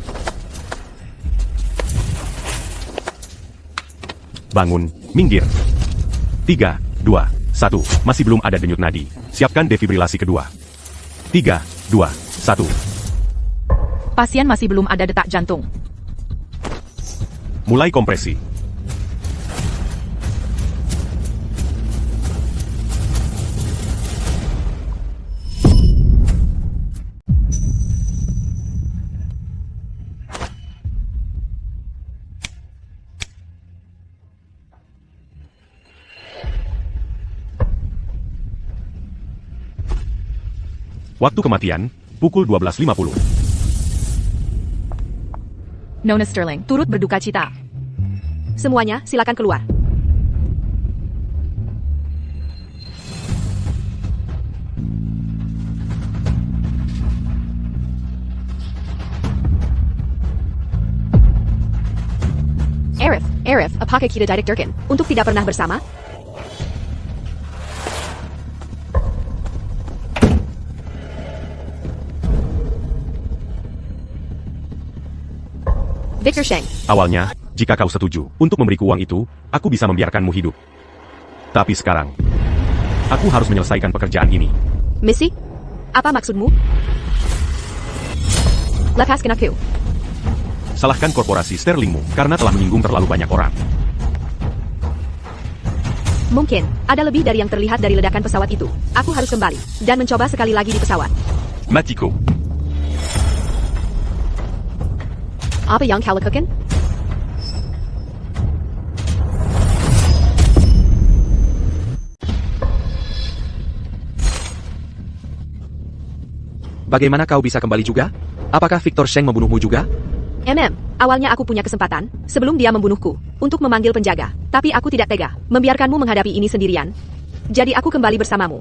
S3: Bangun, minggir. 3, 2, 1. Masih belum ada denyut nadi. Siapkan defibrilasi kedua. 3, 2, 1.
S2: Pasien masih belum ada detak jantung.
S3: Mulai kompresi. Waktu kematian, pukul 12.50.
S2: Nona Sterling, turut berduka cita.
S4: Semuanya, silakan keluar. Arif, apakah kita didekatkan untuk tidak pernah bersama? Victor Sheng.
S3: Awalnya, jika kau setuju untuk memberiku uang itu, aku bisa membiarkanmu hidup. Tapi sekarang, aku harus menyelesaikan pekerjaan ini.
S4: Missy? Apa maksudmu? Lepaskan aku.
S3: Salahkan korporasi Sterlingmu karena telah menyinggung terlalu banyak orang.
S4: Mungkin, ada lebih dari yang terlihat dari ledakan pesawat itu. Aku harus kembali dan mencoba sekali lagi di pesawat.
S5: Matiko.
S4: Apa yang kau lakukan?
S1: Bagaimana kau bisa kembali juga? Apakah Victor Sheng membunuhmu juga?
S4: Awalnya aku punya kesempatan, sebelum dia membunuhku, untuk memanggil penjaga. Tapi aku tidak tega, membiarkanmu menghadapi ini sendirian. Jadi aku kembali bersamamu.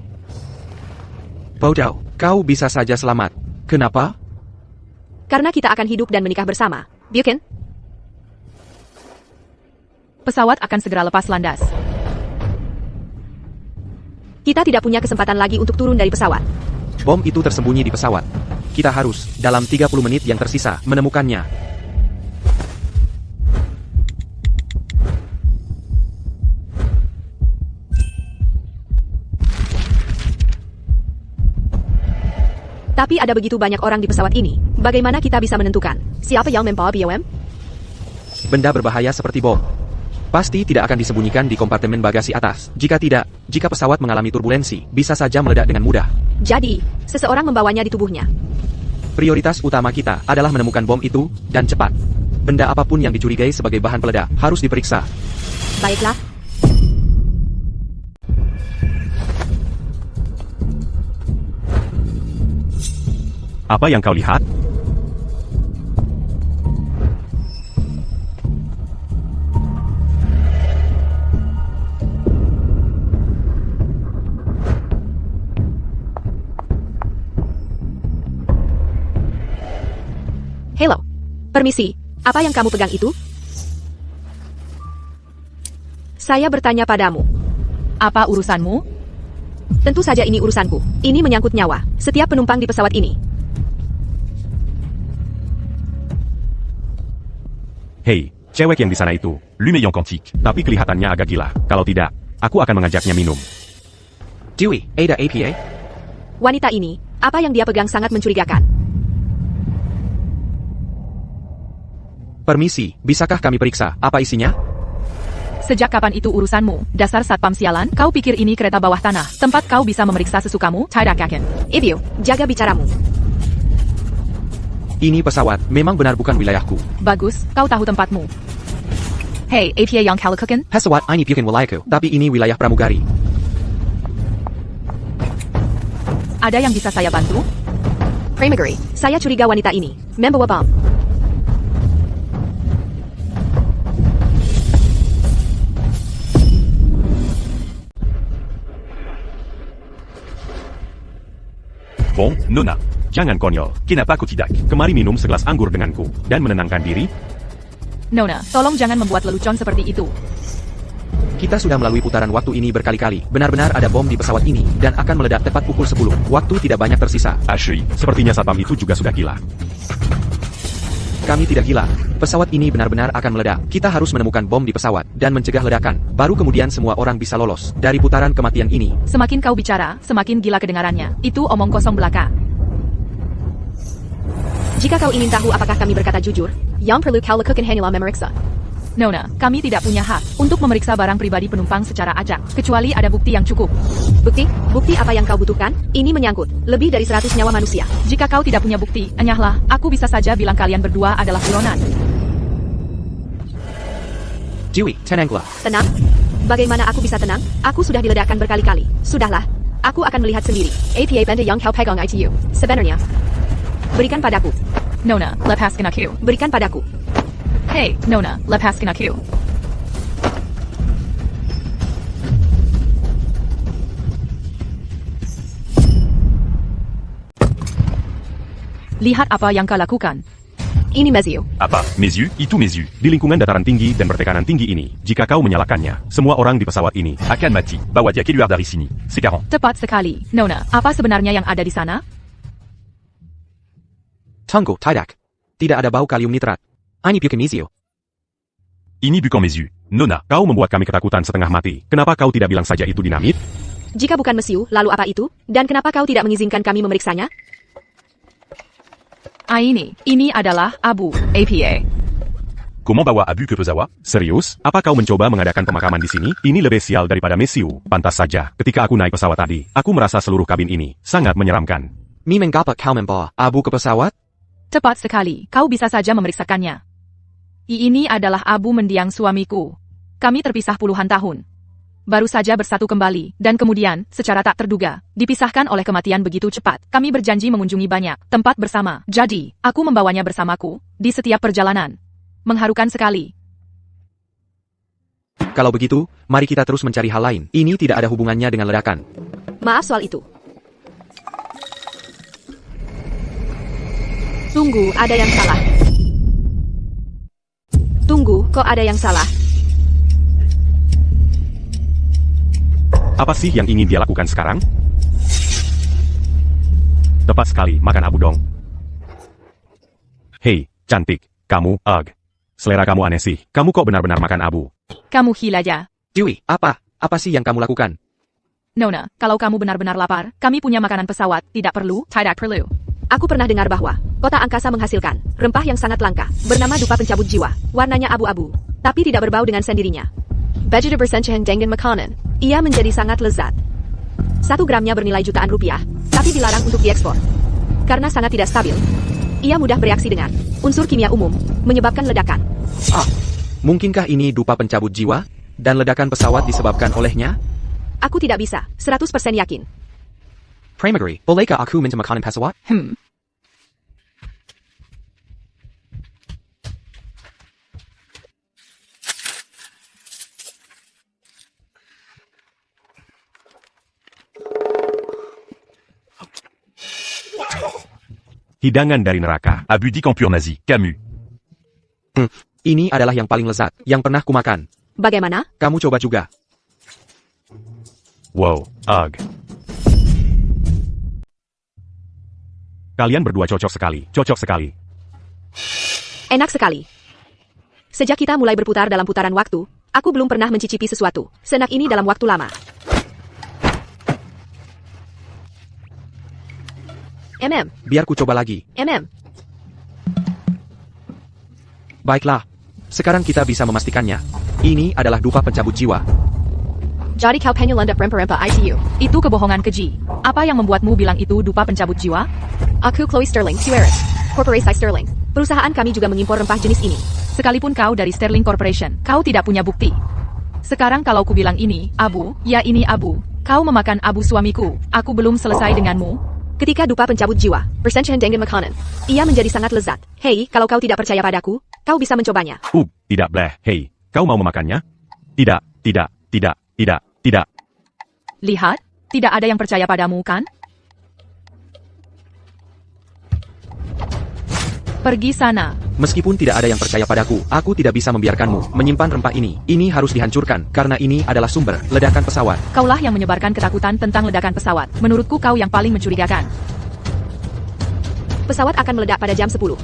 S1: Bodoh, kau bisa saja selamat. Kenapa?
S4: Karena kita akan hidup dan menikah bersama. Bukan?
S2: Pesawat akan segera lepas landas.
S4: Kita tidak punya kesempatan lagi untuk turun dari pesawat.
S1: Bom itu tersembunyi di pesawat. Kita harus, dalam 30 menit yang tersisa, menemukannya.
S4: Tapi ada begitu banyak orang di pesawat ini. Bagaimana kita bisa menentukan siapa yang membawa BOM?
S1: Benda berbahaya seperti bom pasti tidak akan disembunyikan di kompartemen bagasi atas. Jika tidak, jika pesawat mengalami turbulensi, bisa saja meledak dengan mudah.
S4: Jadi, seseorang membawanya di tubuhnya.
S1: Prioritas utama kita adalah menemukan bom itu, dan cepat. Benda apapun yang dicurigai sebagai bahan peledak harus diperiksa.
S4: Baiklah.
S3: Apa yang kau lihat?
S4: Hello. Permisi, apa yang kamu pegang itu? Saya bertanya padamu.
S2: Apa urusanmu?
S4: Tentu saja ini urusanku. Ini menyangkut nyawa setiap penumpang di pesawat ini.
S3: Hei, cewek yang di sana itu.
S5: L'huméant quantique.
S3: Tapi kelihatannya agak gila. Kalau tidak, aku akan mengajaknya minum.
S1: Dewey, Ada APA?
S4: Wanita ini, apa yang dia pegang sangat mencurigakan.
S1: Permisi, bisakah kami periksa apa isinya?
S2: Sejak kapan itu urusanmu? Dasar satpam sialan, kau pikir ini kereta bawah tanah, tempat kau bisa memeriksa sesukamu? Tidak yakin.
S4: Ibio, jaga bicaramu.
S1: Ini pesawat, memang benar bukan wilayahku.
S2: Bagus, kau tahu tempatmu. Hey, APA yang Kalikuken?
S1: Pesawat ini bukan wilayahku, tapi ini wilayah pramugari.
S2: Ada yang bisa saya bantu?
S4: Pramugari, saya curiga wanita ini membawa bom.
S5: Bon, Nona.
S3: Jangan konyol.
S5: Kenapa kau tidak?
S3: Kemari minum segelas anggur denganku. Dan menenangkan diri.
S2: Nona, tolong jangan membuat lelucon seperti itu.
S1: Kita sudah melalui putaran waktu ini berkali-kali. Benar-benar ada bom di pesawat ini, dan akan meledak tepat pukul 10. Waktu tidak banyak tersisa.
S5: HI.
S3: Sepertinya satpam itu juga sudah gila.
S1: Kami tidak gila. Pesawat ini benar-benar akan meledak. Kita harus menemukan bom di pesawat, dan mencegah ledakan. Baru kemudian semua orang bisa lolos dari putaran kematian ini.
S2: Semakin kau bicara, semakin gila kedengarannya. Itu omong kosong belaka.
S4: Jika kau ingin tahu apakah kami berkata jujur, yang perlu kau lakukan hanyalah memeriksa.
S2: Nona, kami tidak punya hak untuk memeriksa barang pribadi penumpang secara acak, kecuali ada bukti yang cukup.
S4: Bukti? Bukti apa yang kau butuhkan? Ini menyangkut lebih dari 100 nyawa manusia.
S2: Jika kau tidak punya bukti, enyahlah, aku bisa saja bilang kalian berdua adalah buronan.
S1: Dewey, tenanglah.
S4: Tenang? Bagaimana aku bisa tenang? Aku sudah diledakkan berkali-kali. Sudahlah. Aku akan melihat sendiri. APA benda yang kau pegang ITU. Sebenarnya. Berikan padaku.
S2: Nona, lepaskan aku.
S4: Berikan padaku.
S2: Hey, Nona, lepaskan aku. Lihat apa yang kau lakukan.
S4: Ini Mezio.
S5: Apa? Mes yeux? Itu mes yeux.
S3: Di lingkungan dataran tinggi dan bertekanan tinggi ini, jika kau menyalakannya, semua orang di pesawat ini.
S5: Akan mati. Bawa dia keluar dari sini. Sekarang.
S2: Tepat sekali. Nona, apa sebenarnya yang ada di sana?
S1: Tunggu, tidak. Tidak ada bau kalium nitrat. Ini bukan Mizio.
S5: Ini bukan mes yeux. Nona.
S3: Kau membuat kami ketakutan setengah mati. Kenapa kau tidak bilang saja itu dinamit?
S4: Jika bukan Mesiu, lalu apa itu? Dan kenapa kau tidak mengizinkan kami memeriksanya?
S2: Ini adalah abu, APA.
S5: Comment bawa Abu ke Pezawa?
S3: Serius? Apa kau mencoba mengadakan pemakaman di sini? Ini lebih sial daripada Mesiu. Pantas saja, ketika aku naik pesawat tadi, aku merasa seluruh kabin ini sangat menyeramkan.
S1: Mengapa kau membawa abu ke pesawat?
S2: Tepat sekali, kau bisa saja memeriksakannya. Ini adalah abu mendiang suamiku. Kami terpisah puluhan tahun. Baru saja bersatu kembali, dan kemudian, secara tak terduga, dipisahkan oleh kematian begitu cepat. Kami berjanji mengunjungi banyak tempat bersama. Jadi, aku membawanya bersamaku di setiap perjalanan. Mengharukan sekali.
S1: Kalau begitu, mari kita terus mencari hal lain. Ini tidak ada hubungannya dengan ledakan.
S4: Maaf soal itu. Tunggu, ada yang salah. Tunggu, kok ada yang salah?
S3: Apa sih yang ingin dia lakukan sekarang? Tepat sekali, makan abu dong. Hei, cantik, kamu, selera kamu aneh sih, kamu kok benar-benar makan abu?
S2: Kamu gila ya.
S1: Dewey, apa sih yang kamu lakukan?
S2: Nona, kalau kamu benar-benar lapar, kami punya makanan pesawat, tidak perlu.
S4: Aku pernah dengar bahwa kota angkasa menghasilkan rempah yang sangat langka, bernama dupa pencabut jiwa, warnanya abu-abu, tapi tidak berbau dengan sendirinya. Vegeta bersencahan dengan makanan. Ia menjadi sangat lezat. 1 gramnya bernilai jutaan rupiah, tapi dilarang untuk diekspor. Karena sangat tidak stabil, ia mudah bereaksi dengan unsur kimia umum, menyebabkan ledakan.
S1: Mungkinkah ini dupa pencabut jiwa? Dan ledakan pesawat disebabkan olehnya?
S4: Aku tidak bisa, 100% yakin.
S1: Pramugari, bolehkah aku minta makanan pesawat?
S3: Hidangan dari neraka.
S5: Abu dit qu'en pur nazi. Camus.
S1: Ini adalah yang paling lezat yang pernah kumakan.
S4: Bagaimana?
S1: Kamu coba juga.
S3: Wow, Kalian berdua cocok sekali, cocok sekali.
S4: Enak sekali. Sejak kita mulai berputar dalam putaran waktu, aku belum pernah mencicipi sesuatu seenak ini dalam waktu lama.
S1: Biar ku coba lagi. Baiklah. Sekarang kita bisa memastikannya. Ini adalah dupa pencabut jiwa.
S4: Jadi kau penyelundup rempa-rempa ICU.
S2: Itu kebohongan keji. Apa yang membuatmu bilang itu dupa pencabut jiwa?
S4: Aku Chloe Sterling, Suarez. Corporation Sterling. Perusahaan kami juga mengimpor rempah jenis ini.
S2: Sekalipun kau dari Sterling Corporation, kau tidak punya bukti. Sekarang kalau ku bilang ini, abu, ya ini abu. Kau memakan abu suamiku. Aku belum selesai denganmu.
S4: Ketika dupa pencabut jiwa, persenjahan dengan makanan, ia menjadi sangat lezat. Hei, kalau kau tidak percaya padaku, kau bisa mencobanya.
S3: Tidak boleh. Hei, kau mau memakannya? Tidak.
S2: Lihat, tidak ada yang percaya padamu, kan? Pergi sana.
S1: Meskipun tidak ada yang percaya padaku, aku tidak bisa membiarkanmu menyimpan rempah ini. Ini harus dihancurkan, karena ini adalah sumber ledakan pesawat.
S2: Kaulah yang menyebarkan ketakutan tentang ledakan pesawat. Menurutku kau yang paling mencurigakan.
S4: Pesawat akan meledak pada jam 10.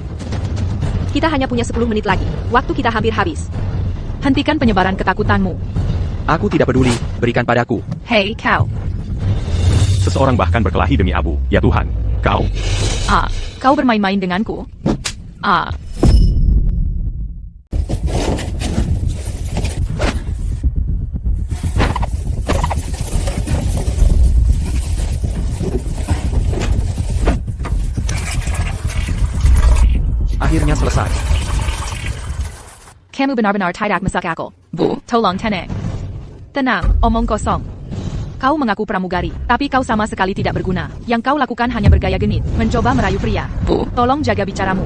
S4: Kita hanya punya 10 menit lagi. Waktu kita hampir habis.
S2: Hentikan penyebaran ketakutanmu.
S1: Aku tidak peduli, berikan padaku.
S2: Hei, kau.
S3: Seseorang bahkan berkelahi demi abu. Ya Tuhan, kau.
S2: Kau bermain-main denganku?
S1: Akhirnya selesai.
S2: Kamu benar-benar tidak masuk akal. Bu, tolong tenang. Tenang, omong kosong. Kau mengaku pramugari, tapi kau sama sekali tidak berguna. Yang kau lakukan hanya bergaya genit, mencoba merayu pria. Bu, tolong jaga bicaramu.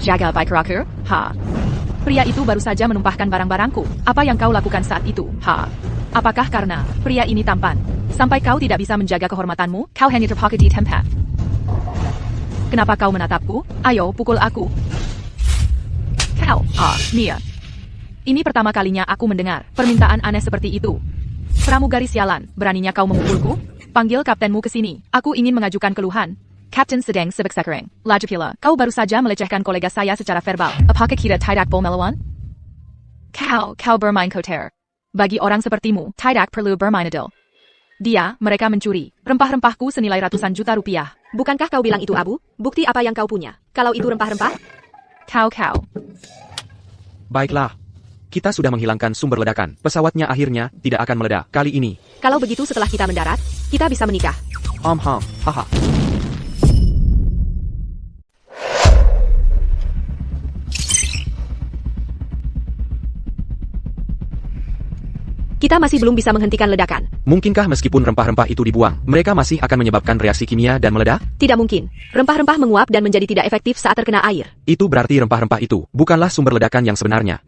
S2: Jaga baik raker? Pria itu baru saja menumpahkan barang-barangku. Apa yang kau lakukan saat itu? Apakah karena pria ini tampan? Sampai kau tidak bisa menjaga kehormatanmu? Kau hanya terpaku di tempat. Kenapa kau menatapku? Ayo, pukul aku. Kau, Mia. Ini pertama kalinya aku mendengar permintaan aneh seperti itu. Pramugari sialan, beraninya kau memukulku? Panggil kaptenmu ke sini. Aku ingin mengajukan keluhan. Kapten sedang sibuk sekarang. Laju pula, kau baru saja melecehkan kolega saya secara verbal. Apakah kita tidak boleh melawan? Kau bermain kotor. Bagi orang sepertimu, tidak perlu bermain adil. Mereka mencuri rempah-rempahku senilai ratusan juta rupiah.
S4: Bukankah kau bilang itu abu? Bukti apa yang kau punya? Kalau itu rempah-rempah?
S2: Kau.
S1: Baiklah. Kita sudah menghilangkan sumber ledakan. Pesawatnya akhirnya tidak akan meledak kali ini.
S4: Kalau begitu setelah kita mendarat, kita bisa menikah.
S1: Haha.
S4: Kita masih belum bisa menghentikan ledakan.
S1: Mungkinkah meskipun rempah-rempah itu dibuang, mereka masih akan menyebabkan reaksi kimia dan meledak?
S4: Tidak mungkin. Rempah-rempah menguap dan menjadi tidak efektif saat terkena air.
S1: Itu berarti rempah-rempah itu bukanlah sumber ledakan yang sebenarnya.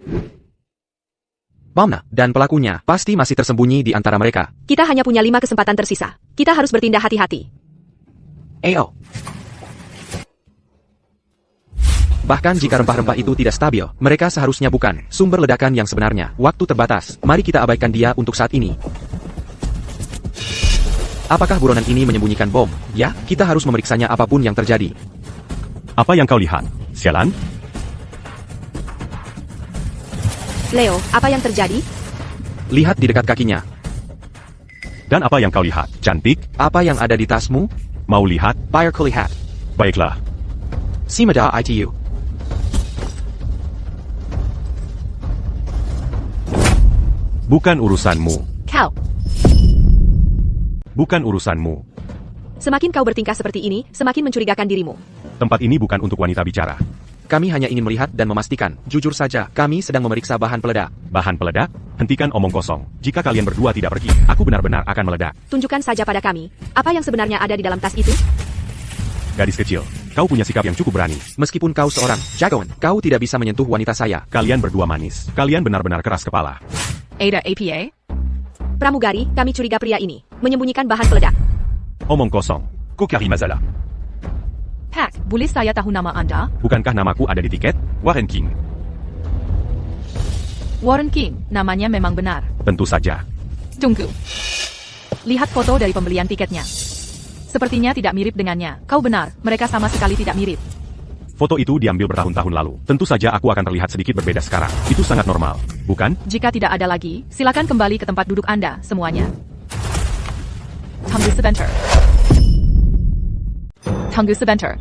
S1: Bamna dan pelakunya pasti masih tersembunyi di antara mereka.
S4: Kita hanya punya 5 kesempatan tersisa. Kita harus bertindak hati-hati.
S1: Bahkan jika rempah-rempah itu tidak stabil, mereka seharusnya bukan sumber ledakan yang sebenarnya. Waktu terbatas, mari kita abaikan dia untuk saat ini. Apakah buronan ini menyembunyikan bom? Ya, kita harus memeriksanya apapun yang terjadi.
S3: Apa yang kau lihat? Sialan?
S4: Leo, apa yang terjadi?
S1: Lihat di dekat kakinya.
S3: Dan apa yang kau lihat? Cantik?
S1: Apa yang ada di tasmu?
S3: Mau lihat?
S1: Biar kulihat.
S3: Baiklah.
S1: Simada ITU.
S3: Bukan urusanmu.
S4: Kau.
S3: Bukan urusanmu.
S4: Semakin kau bertingkah seperti ini, semakin mencurigakan dirimu.
S3: Tempat ini bukan untuk wanita bicara.
S1: Kami hanya ingin melihat dan memastikan. Jujur saja, kami sedang memeriksa bahan peledak.
S3: Bahan peledak? Hentikan omong kosong. Jika kalian berdua tidak pergi, aku benar-benar akan meledak.
S4: Tunjukkan saja pada kami, apa yang sebenarnya ada di dalam tas itu?
S3: Gadis kecil, kau punya sikap yang cukup berani.
S1: Meskipun kau seorang jagoan, kau tidak bisa menyentuh wanita saya.
S3: Kalian berdua manis. Kalian benar-benar keras kepala.
S2: Ada APA?
S4: Pramugari, kami curiga pria ini menyembunyikan bahan peledak.
S3: Omong kosong.
S5: Kokari Mazala.
S2: Pak, boleh saya tahu nama Anda?
S3: Bukankah namaku ada di tiket?
S5: Warren King.
S2: Warren King, namanya memang benar.
S3: Tentu saja.
S2: Tunggu. Lihat foto dari pembelian tiketnya. Sepertinya tidak mirip dengannya. Kau benar, mereka sama sekali tidak mirip.
S3: Foto itu diambil bertahun-tahun lalu. Tentu saja aku akan terlihat sedikit berbeda sekarang. Itu sangat normal, bukan?
S2: Jika tidak ada lagi, silakan kembali ke tempat duduk Anda, semuanya. Tunggu sebentar. Tunggu sebentar.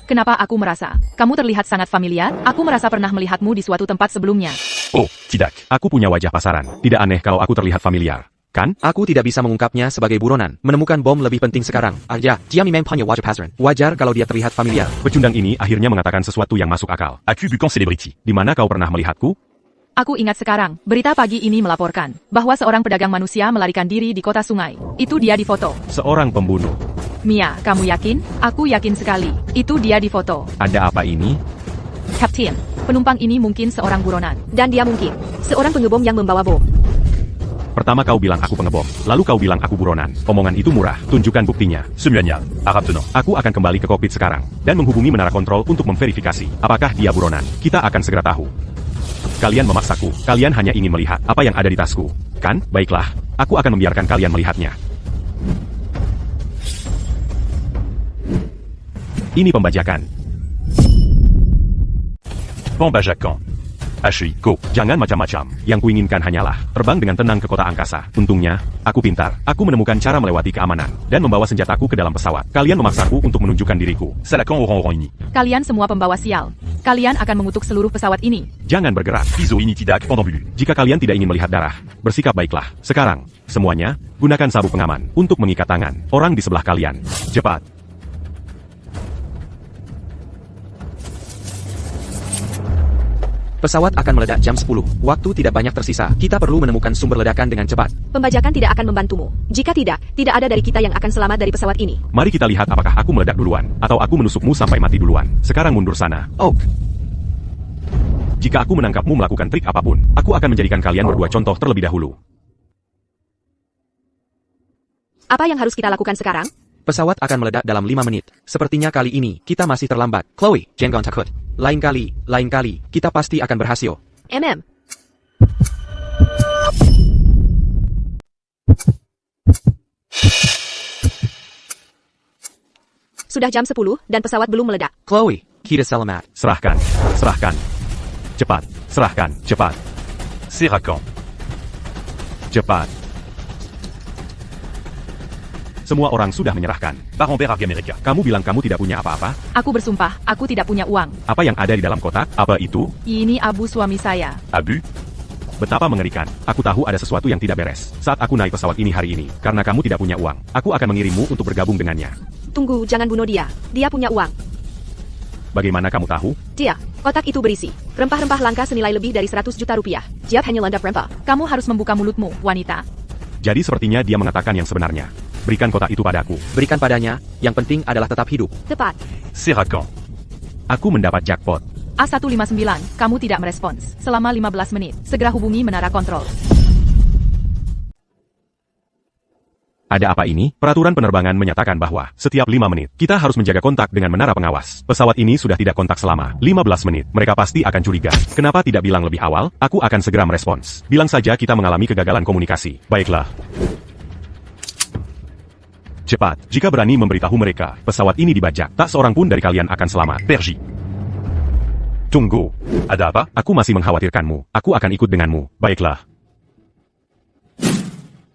S2: Kenapa aku merasa kamu terlihat sangat familiar? Aku merasa pernah melihatmu di suatu tempat sebelumnya.
S5: Oh, tidak.
S3: Aku punya wajah pasaran. Tidak aneh kalau aku terlihat familiar, kan?
S1: Aku tidak bisa mengungkapnya sebagai buronan. Menemukan bom lebih penting sekarang. Ya, dia memang punya wajah pasaran. Wajar kalau dia terlihat familiar.
S3: Pecundang ini akhirnya mengatakan sesuatu yang masuk akal.
S5: Aku bukan celebrity.
S3: Di mana kau pernah melihatku?
S2: Aku ingat sekarang, berita pagi ini melaporkan bahwa seorang pedagang manusia melarikan diri di kota sungai. Itu dia di foto.
S3: Seorang pembunuh.
S2: Mia, kamu yakin? Aku yakin sekali. Itu dia di foto.
S3: Ada apa ini?
S2: Kapten, penumpang ini mungkin seorang buronan.
S4: Dan dia mungkin seorang pengebom yang membawa bom.
S3: Pertama kau bilang aku pengebom, lalu kau bilang aku buronan. Omongan itu murah, tunjukkan buktinya.
S5: Semuanya, Arab tenant.
S3: Aku akan kembali ke kokpit sekarang, dan menghubungi menara kontrol untuk memverifikasi apakah dia buronan. Kita akan segera tahu. Kalian memaksaku, kalian hanya ingin melihat apa yang ada di tasku, kan? Baiklah, aku akan membiarkan kalian melihatnya. Ini pembajakan.
S5: Pembajakan. HI, go.
S3: Jangan macam-macam. Yang kuinginkan hanyalah terbang dengan tenang ke kota angkasa. Untungnya, aku pintar. Aku menemukan cara melewati keamanan dan membawa senjataku ke dalam pesawat. Kalian memaksaku untuk menunjukkan diriku.
S5: Salakan orang-orang ini.
S2: Kalian semua pembawa sial. Kalian akan mengutuk seluruh pesawat ini.
S3: Jangan bergerak.
S5: Iso ini tidak pendant bulu.
S3: Jika kalian tidak ingin melihat darah, bersikap baiklah. Sekarang, semuanya, gunakan sabuk pengaman untuk mengikat tangan orang di sebelah kalian. Cepat.
S1: Pesawat akan meledak jam 10. Waktu tidak banyak tersisa. Kita perlu menemukan sumber ledakan dengan cepat.
S4: Pembajakan tidak akan membantumu. Jika tidak, tidak ada dari kita yang akan selamat dari pesawat ini.
S3: Mari kita lihat apakah aku meledak duluan, atau aku menusukmu sampai mati duluan. Sekarang mundur sana.
S1: Oak.
S3: Jika aku menangkapmu melakukan trik apapun, aku akan menjadikan kalian berdua contoh terlebih dahulu.
S4: Apa yang harus kita lakukan sekarang?
S1: Pesawat akan meledak dalam 5 menit. Sepertinya kali ini, kita masih terlambat. Chloe, jangan takut. Lain kali, kita pasti akan berhasil.
S4: Sudah jam 10 dan pesawat belum meledak.
S1: Chloe, kita selamat.
S3: Serahkan, serahkan. Cepat, serahkan, cepat,
S5: Serakan.
S3: cepat. Semua orang sudah menyerahkan.
S5: Parent Argue America.
S3: Kamu bilang kamu tidak punya apa-apa?
S2: Aku bersumpah, aku tidak punya uang.
S3: Apa yang ada di dalam kotak? Apa itu?
S2: Ini abu suami saya.
S5: Abu.
S3: Betapa mengerikan. Aku tahu ada sesuatu yang tidak beres saat aku naik pesawat ini hari ini. Karena kamu tidak punya uang, aku akan mengirimmu untuk bergabung dengannya.
S4: Tunggu, jangan bunuh dia. Dia punya uang.
S3: Bagaimana kamu tahu?
S4: Dia, kotak itu berisi rempah-rempah langka senilai lebih dari 100 juta rupiah. Jiap hanya landap rempah.
S2: Kamu harus membuka mulutmu, wanita.
S3: Jadi sepertinya dia mengatakan yang sebenarnya. Berikan kotak itu padaku.
S1: Berikan padanya, yang penting adalah tetap hidup.
S4: Tepat.
S5: Serakan.
S3: Aku mendapat jackpot.
S2: A159, kamu tidak merespons. Selama 15 menit, segera hubungi menara kontrol.
S3: Ada apa ini? Peraturan penerbangan menyatakan bahwa setiap 5 menit, kita harus menjaga kontak dengan menara pengawas. Pesawat ini sudah tidak kontak selama 15 menit. Mereka pasti akan curiga. Kenapa tidak bilang lebih awal? Aku akan segera merespons. Bilang saja kita mengalami kegagalan komunikasi. Baiklah. Cepat, jika berani memberitahu mereka, pesawat ini dibajak. Tak seorang pun dari kalian akan selamat.
S5: Pergi.
S3: Tunggu.
S5: Ada apa?
S3: Aku masih mengkhawatirkanmu. Aku akan ikut denganmu. Baiklah.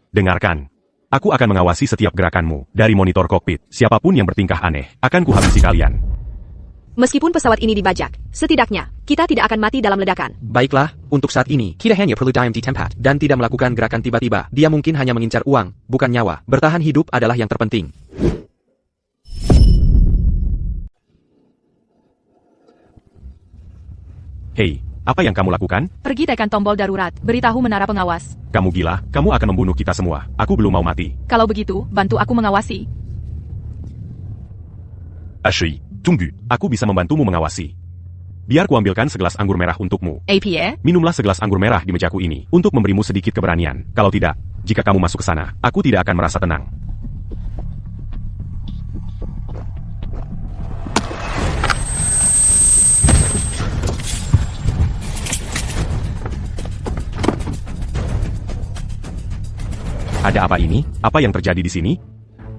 S3: Dengarkan. Aku akan mengawasi setiap gerakanmu. Dari monitor kokpit, siapapun yang bertingkah aneh, akan kuhabisi kalian.
S4: Meskipun pesawat ini dibajak, setidaknya, kita tidak akan mati dalam ledakan.
S1: Baiklah, untuk saat ini, kita hanya perlu diam di tempat dan tidak melakukan gerakan tiba-tiba. Dia mungkin hanya mengincar uang, bukan nyawa. Bertahan hidup adalah yang terpenting.
S3: Hei, apa yang kamu lakukan?
S2: Pergi tekan tombol darurat, beritahu menara pengawas.
S3: Kamu gila, kamu akan membunuh kita semua. Aku belum mau mati.
S2: Kalau begitu, bantu aku mengawasi.
S5: HI. Tunggu.
S3: Aku bisa membantumu mengawasi. Biar kuambilkan segelas anggur merah untukmu.
S2: APA?
S3: Minumlah segelas anggur merah di mejaku ini, untuk memberimu sedikit keberanian. Kalau tidak, jika kamu masuk ke sana, aku tidak akan merasa tenang. Ada apa ini? Apa yang terjadi di sini?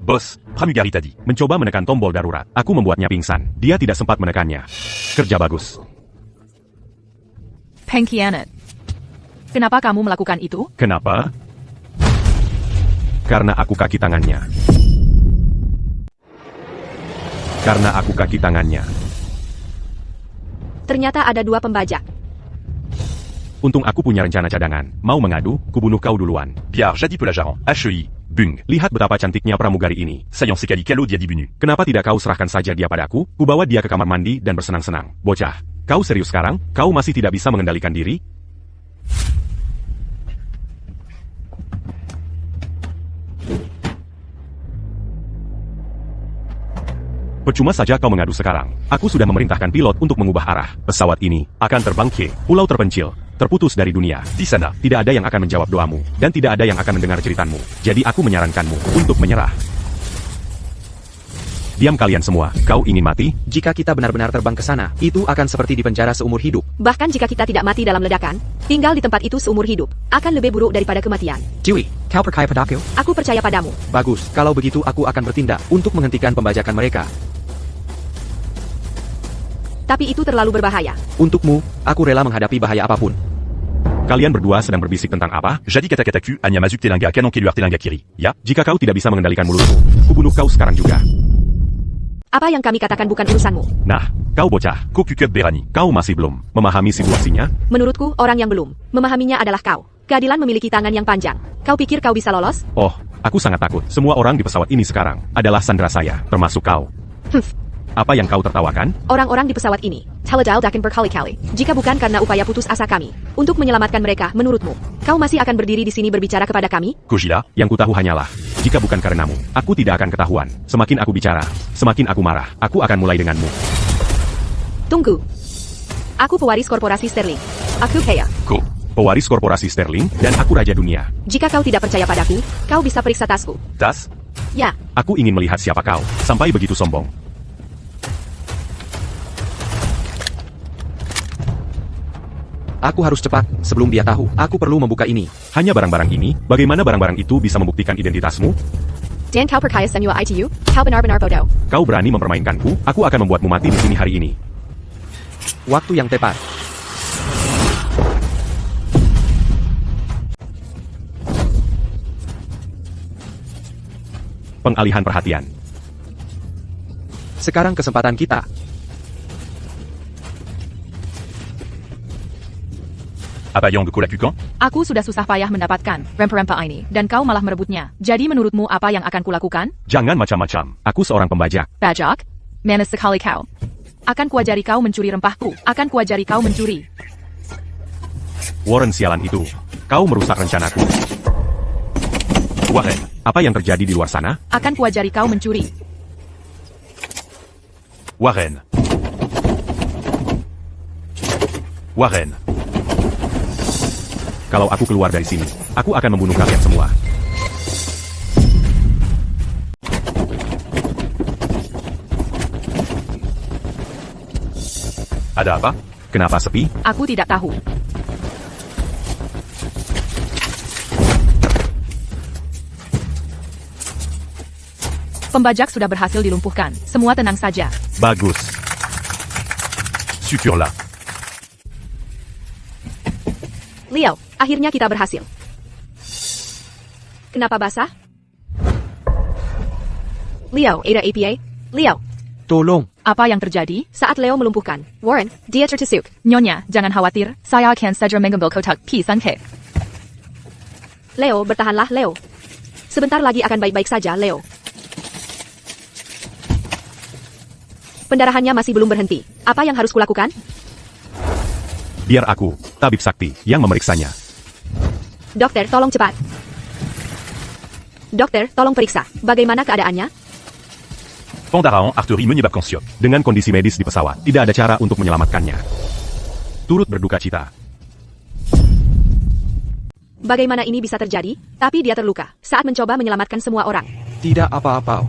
S5: Boss, Pramugari tadi.
S3: Mencoba menekan tombol darurat. Aku membuatnya pingsan. Dia tidak sempat menekannya. Kerja bagus.
S2: Pengkhianat. Kenapa kamu melakukan itu?
S3: Kenapa? Karena aku kaki tangannya. Karena aku kaki tangannya.
S4: Ternyata ada 2 pembajak.
S3: Untung aku punya rencana cadangan. Mau mengadu, kubunuh kau duluan.
S5: Biar jadi pelajaran. HEI. Bung.
S3: Lihat betapa cantiknya pramugari ini.
S5: Sayang sekali kalau dia dibunuh.
S3: Kenapa tidak kau serahkan saja dia padaku? Kubawa dia ke kamar mandi dan bersenang-senang. Bocah, kau serius sekarang? Kau masih tidak bisa mengendalikan diri? Percuma saja kau mengadu sekarang. Aku sudah memerintahkan pilot untuk mengubah arah. Pesawat ini akan terbang ke pulau terpencil, terputus dari dunia.
S5: Di sana.
S3: Tidak ada yang akan menjawab doamu, dan tidak ada yang akan mendengar ceritamu. Jadi aku menyarankanmu untuk menyerah. Diam kalian semua, kau ingin mati?
S1: Jika kita benar-benar terbang ke sana, itu akan seperti di penjara seumur hidup.
S4: Bahkan jika kita tidak mati dalam ledakan, tinggal di tempat itu seumur hidup akan lebih buruk daripada kematian.
S1: Chewie, kau percaya padaku?
S4: Aku percaya padamu.
S1: Bagus, kalau begitu aku akan bertindak untuk menghentikan pembajakan mereka.
S4: Tapi itu terlalu berbahaya.
S1: Untukmu, aku rela menghadapi bahaya apapun.
S3: Kalian berdua sedang berbisik tentang apa?
S5: Jadi kata-kataku, hanya mazuk telinga kanon keluar telinga kiri. Ya?
S3: Jika kau tidak bisa mengendalikan mulutmu, kubunuh kau sekarang juga.
S4: Apa yang kami katakan bukan urusanmu.
S3: Nah, kau bocah,
S5: Kokukub Berani.
S3: kau masih belum memahami situasinya?
S4: Menurutku, orang yang belum memahaminya adalah kau. Keadilan memiliki tangan yang panjang. Kau pikir kau bisa lolos?
S3: Oh, aku sangat takut. Semua orang di pesawat ini sekarang adalah sandera saya, termasuk kau. Apa yang kau tertawakan?
S4: Orang-orang di pesawat ini telah diledakan berkali-kali. Jika bukan karena upaya putus asa kami untuk menyelamatkan mereka, menurutmu, kau masih akan berdiri di sini berbicara kepada kami?
S5: Kojila.
S3: Yang kutahu hanyalah, jika bukan karenamu, aku tidak akan ketahuan. Semakin aku bicara, semakin aku marah. Aku akan mulai denganmu.
S4: Tunggu. Aku pewaris korporasi Sterling. Aku Kaya.
S5: Ko.
S3: Pewaris korporasi Sterling, dan aku raja dunia.
S4: Jika kau tidak percaya padaku, kau bisa periksa tasku.
S5: Tas.
S4: Ya,
S3: Aku ingin melihat siapa kau, sampai begitu sombong.
S1: Aku harus cepat, sebelum dia tahu, aku perlu membuka ini.
S3: Hanya barang-barang ini, bagaimana barang-barang itu bisa membuktikan identitasmu?
S4: Dan kau percaya semua ITU? Kau benar-benar bodoh.
S3: Kau berani mempermainkanku, aku akan membuatmu mati di sini hari ini.
S1: Waktu yang tepat.
S3: Pengalihan perhatian.
S1: Sekarang kesempatan kita.
S5: Apa yang kulakukan?
S2: Aku sudah susah payah mendapatkan rempah-rempah ini, dan kau malah merebutnya. Jadi menurutmu apa yang akan kulakukan?
S3: Jangan macam-macam, aku seorang pembajak.
S2: Bajak? Manis sekali kau. Akan kuajari kau mencuri rempahku. Akan kuajari kau mencuri.
S3: Warren sialan itu, kau merusak rencanaku.
S5: Warren.
S3: Apa yang terjadi di luar sana?
S2: Akan kuajari kau mencuri.
S5: Warren. Warren.
S3: Kalau aku keluar dari sini, aku akan membunuh kalian semua.
S5: Ada apa?
S3: Kenapa sepi?
S2: Aku tidak tahu. Pembajak sudah berhasil dilumpuhkan. Semua tenang saja.
S3: Bagus.
S5: Syukurlah.
S4: Leo, akhirnya kita berhasil. Kenapa basah? Leo, Ada APA? Leo,
S1: Tolong.
S2: Apa yang terjadi?
S4: saat Leo melumpuhkan Warren, dia tertusuk.
S2: Nyonya, jangan khawatir. Saya akan segera mengambil kotak P3K.
S4: Leo, bertahanlah, Leo. Sebentar lagi akan baik-baik saja, Leo. Pendarahannya masih belum berhenti. Apa yang harus kulakukan?
S3: Biar aku, tabib sakti, yang memeriksanya.
S4: Dokter, tolong cepat. Dokter, tolong periksa. Bagaimana keadaannya?
S5: Pendarahan arteri menyebabkan syok.
S3: Dengan kondisi medis di pesawat, tidak ada cara untuk menyelamatkannya. Turut berduka cita.
S4: Bagaimana ini bisa terjadi? Tapi dia terluka saat mencoba menyelamatkan semua orang.
S1: Tidak apa-apa.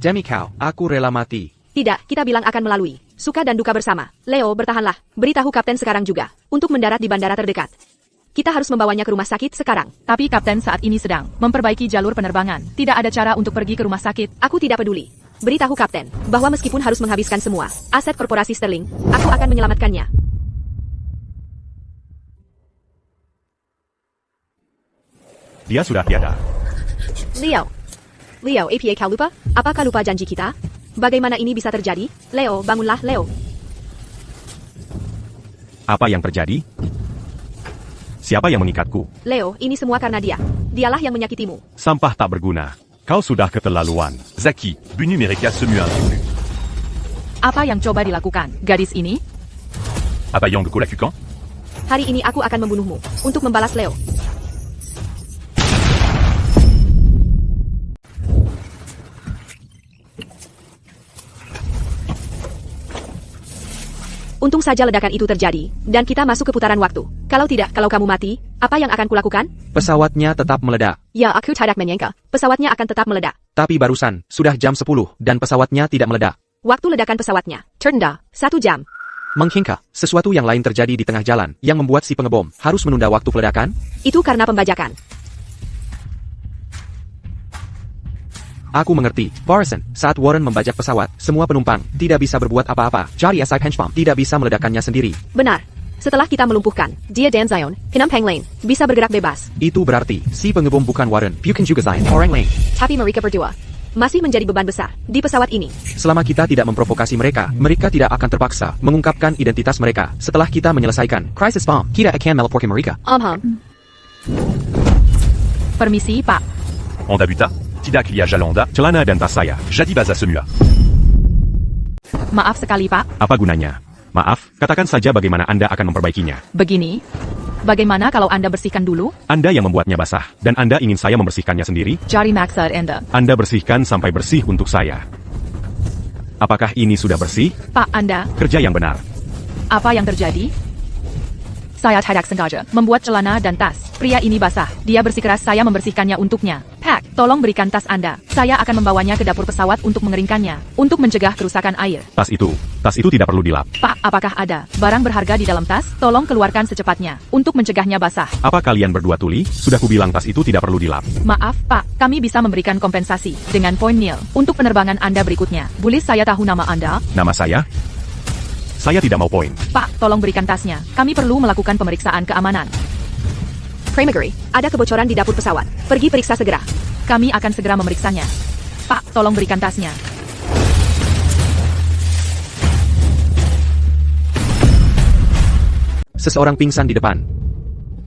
S1: Demi kau, aku rela mati.
S4: Tidak, kita bilang akan melalui suka dan duka bersama. Leo, bertahanlah. Beritahu kapten sekarang juga untuk mendarat di bandara terdekat. Kita harus membawanya ke rumah sakit sekarang.
S2: Tapi Kapten saat ini sedang memperbaiki jalur penerbangan. Tidak ada cara untuk pergi ke rumah sakit.
S4: Aku tidak peduli. Beritahu Kapten, bahwa meskipun harus menghabiskan semua aset korporasi Sterling, aku akan menyelamatkannya.
S3: Dia sudah tiada.
S4: Leo, apa kau lupa? Apakah lupa janji kita? Bagaimana ini bisa terjadi? Leo, bangunlah, Leo.
S3: Apa yang terjadi? Siapa yang mengikatku?
S4: Leo, ini semua karena dia. Dialah yang menyakitimu.
S3: Sampah tak berguna. Kau sudah keterlaluan.
S5: Zaki, Bu Numérica se mue inconnu.
S2: Apa yang coba dilakukan gadis ini?
S5: Apayang de Colacucan?
S4: Hari ini aku akan membunuhmu. Untuk membalas Leo. Untung saja ledakan itu terjadi, dan kita masuk ke putaran waktu. Kalau tidak, kalau kamu mati, apa yang akan kulakukan?
S1: Pesawatnya tetap meledak.
S4: Ya, aku tidak menyangka. Pesawatnya akan tetap meledak.
S1: Tapi barusan, sudah jam 10, dan pesawatnya tidak meledak.
S4: Waktu ledakan pesawatnya, ternda, 1 jam.
S1: Menghinka, sesuatu yang lain terjadi di tengah jalan, yang membuat si pengebom harus menunda waktu peledakan?
S4: Itu karena pembajakan.
S1: Aku mengerti. Barson, saat Warren membajak pesawat, semua penumpang tidak bisa berbuat apa-apa. Jadi SI Henchbomb tidak bisa meledakannya sendiri.
S4: Benar. Setelah kita melumpuhkan, dia dan Zion, Kenampang Lane, bisa bergerak bebas.
S1: Itu berarti, si pengebom bukan Warren, bukan juga Zion, orang lain.
S4: Tapi mereka berdua masih menjadi beban besar di pesawat ini.
S1: Selama kita tidak memprovokasi mereka, mereka tidak akan terpaksa mengungkapkan identitas mereka. Setelah kita menyelesaikan crisis bomb, kita akan melaporkan mereka.
S2: Permisi, Pak.
S5: Honda buta, Tidak cria Jalanda,
S3: Celana dan tas saya.
S5: Jadibaza se mua.
S2: Maaf sekali, Pak.
S3: Apa gunanya? Maaf, katakan saja bagaimana Anda akan memperbaikinya.
S2: Begini, bagaimana kalau Anda bersihkan dulu?
S3: Anda yang membuatnya basah, dan Anda ingin saya membersihkannya sendiri?
S2: Jari maksud Anda.
S3: Anda bersihkan sampai bersih untuk saya. Apakah ini sudah bersih?
S2: Pak, Anda,
S3: Kerja yang benar.
S2: apa yang terjadi? Saya tidak sengaja membuat celana dan tas. Pria ini basah. Dia bersikeras saya membersihkannya untuknya. Pak, tolong berikan tas Anda. Saya akan membawanya ke dapur pesawat untuk mengeringkannya. Untuk mencegah kerusakan air.
S3: Tas itu tidak perlu dilap.
S2: Pak, apakah ada barang berharga di dalam tas? Tolong keluarkan secepatnya. Untuk mencegahnya basah.
S3: Apa kalian berdua tuli? Sudah kubilang tas itu tidak perlu dilap.
S2: Maaf, Pak. Kami bisa memberikan kompensasi dengan poin nil untuk penerbangan Anda berikutnya. Boleh saya tahu nama Anda?
S3: Nama saya? Saya tidak mau poin.
S2: Pak, tolong berikan tasnya. Kami perlu melakukan pemeriksaan keamanan.
S4: Pramagari, ada kebocoran di dapur pesawat. Pergi periksa segera.
S2: Kami akan segera memeriksanya. Pak, tolong berikan tasnya.
S1: Seseorang pingsan di depan.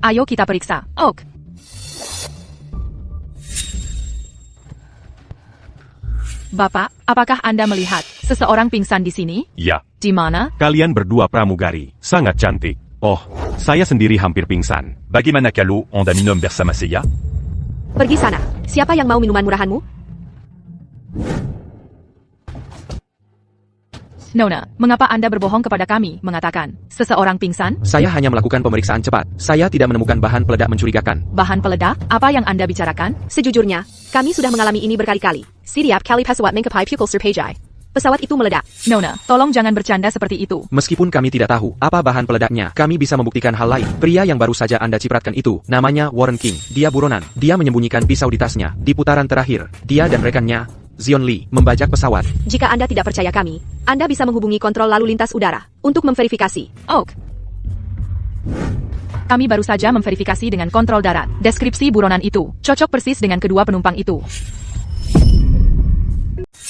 S2: Ayo kita periksa. Ok. Bapak, apakah Anda melihat seseorang pingsan di sini?
S5: Ya.
S2: Di mana?
S3: Kalian berdua pramugari. Sangat cantik. Oh, saya sendiri hampir pingsan.
S5: Bagaimana kalau Anda minum bersama saya?
S4: Pergi sana. Siapa yang mau minuman murahanmu?
S2: Nona, mengapa Anda berbohong kepada kami, mengatakan seseorang pingsan?
S1: Saya hanya melakukan pemeriksaan cepat. Saya tidak menemukan bahan peledak mencurigakan.
S2: Bahan peledak? Apa yang Anda bicarakan?
S4: Sejujurnya, kami sudah mengalami ini berkali-kali. Setiap kali pesawat mengkapai pukul serpejai, pesawat itu meledak.
S2: Nona, tolong jangan bercanda seperti itu.
S1: Meskipun kami tidak tahu apa bahan peledaknya, kami bisa membuktikan hal lain. Pria yang baru saja Anda cipratkan itu, namanya Warren King. Dia buronan. Dia menyembunyikan pisau di tasnya. Di putaran terakhir, dia dan rekannya, Zion Lee, membajak pesawat.
S4: Jika Anda tidak percaya kami, Anda bisa menghubungi kontrol lalu lintas udara untuk memverifikasi.
S2: Ok. Kami baru saja memverifikasi dengan kontrol darat. Deskripsi buronan itu cocok persis dengan kedua penumpang itu.